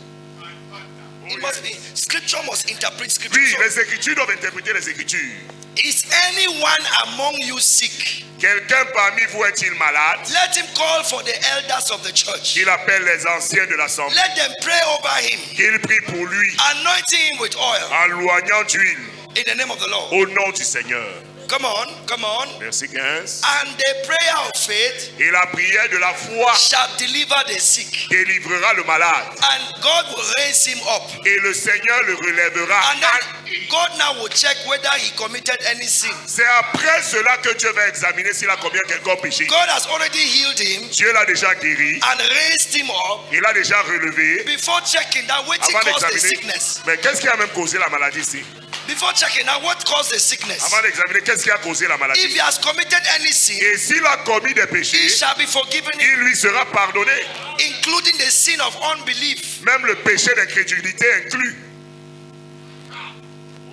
It must be, scripture must interpret Oui, scripture. les Écritures doivent interpréter les Écritures. Is anyone among you sick? Quelqu'un parmi vous est-il malade? Let him call for the elders of the church. Il appelle les anciens de l'Assemblée. Let them pray over him, Qu'il prie pour lui anointing him with oil en loignant d'huile in the name of the Lord. au nom du Seigneur. Come on, come on. Verset 15. And the prayer of faith Et la prière de la foi shall deliver the sick, délivrera le malade. and God will raise him up. Et le Seigneur le relèvera. And then God now will check whether he committed any sin. C'est après cela que Dieu va examiner s'il a commis quelconque péché. God has already healed him Dieu l'a déjà guéri. and raised him up Il l'a déjà relevé. before checking that which Avant caused the d'examiner. sickness. Mais qu'est-ce qui a même causé la maladie ici? Before checking out what caused the sickness. Avant d'examiner qu'est-ce qui a causé la If maladie. he has committed any sin, Et s'il a commis des he péchés, shall be forgiven, il lui sera pardonné. including the sin of unbelief. Même le péché d'incrédulité inclus.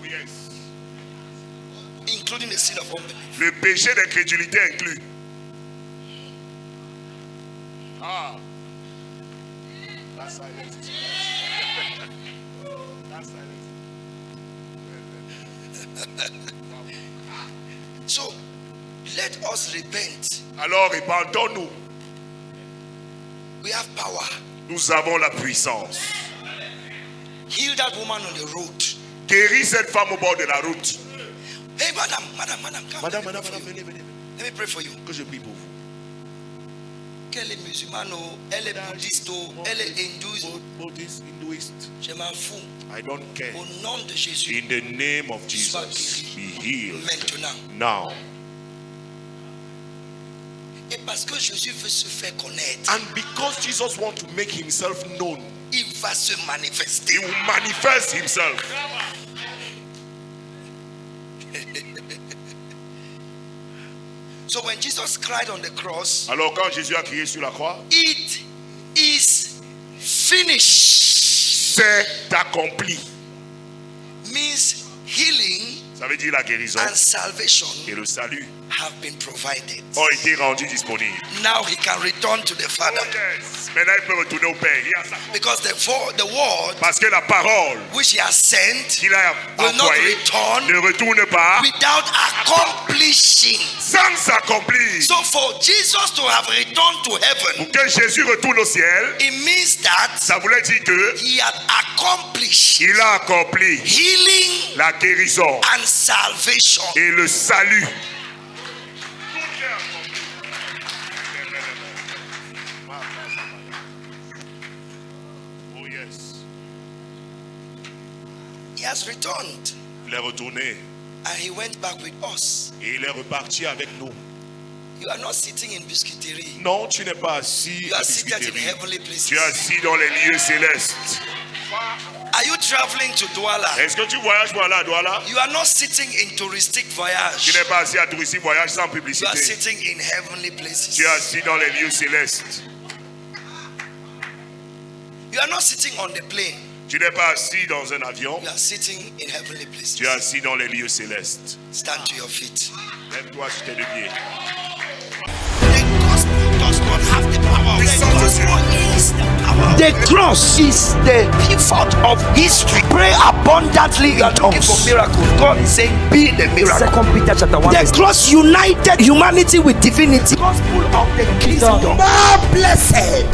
Oh yes. Including the sin of unbelief. Le péché d'incrédulité inclus. Ah. That silence is That silence. So let us repent. Alors répandons-nous. We have power. Nous avons la puissance. Heal that woman on the road. Guéris cette femme au bord de la route. Hey, madam, come. Madame, Let me venez. pray for you. Que je prie pour vous. Qu'elle est musulmane, elle est bouddhiste, elle est hindouiste. Buddhist, Hinduist. Je m'en fous. I don't care. Au nom de Jésus, In the name of Jesus, be healed maintenant. now. Et parce que Jésus veut se faire connaître, And because Jesus wants to make himself known, il va se he manifester. will manifest himself. So when Jesus cried on the cross, Alors quand Jésus a crié sur la croix, it is finished. c'est accompli. Means healing Ça veut dire la guérison and salvation et le salut have been provided. ont été rendus disponibles. Now he can return to the Father. Oh yes. Maintenant il peut retourner au Père. Il y a ça. Because the word Parce que la parole which he has sent qu'il a will not envoyée return ne retourne pas without accomplishing. sans s'accomplir. So for Jesus to have returned to heaven, Pour que Jésus retourne au ciel, it means that ça voulait dire que he had accomplished il a accompli healing la guérison and salvation. et le salut. Oh yes. He has returned. Il est retourné. And he went back with us. Et il est reparti avec nous. You are not sitting in biscuiterie. Non, tu n'es pas assis You à are seated in biscuiterie. heavenly places. Tu es assis dans les lieux célestes. Are you traveling to Douala? Est-ce que tu voyages pour aller à Douala? You are not sitting in touristic Tu voyage. n'es pas assis à touristique voyage sans You are publicité. sitting in heavenly places. Tu es assis dans les lieux célestes. You are not sitting on the plane. Tu n'es pas assis dans un avion. You are sitting in heavenly places. Tu es assis dans les lieux célestes. Stand to your feet. Lève-toi sur tes deux pieds. The gospel does not have the power. The gospel is the power. The cross is the pivot of history. Pray abundantly in Looking for tongues. miracles. God is saying, be the miracle. 2 Peter chapter 1. The cross united humanity with divinity. Gospel of the kingdom. More blessed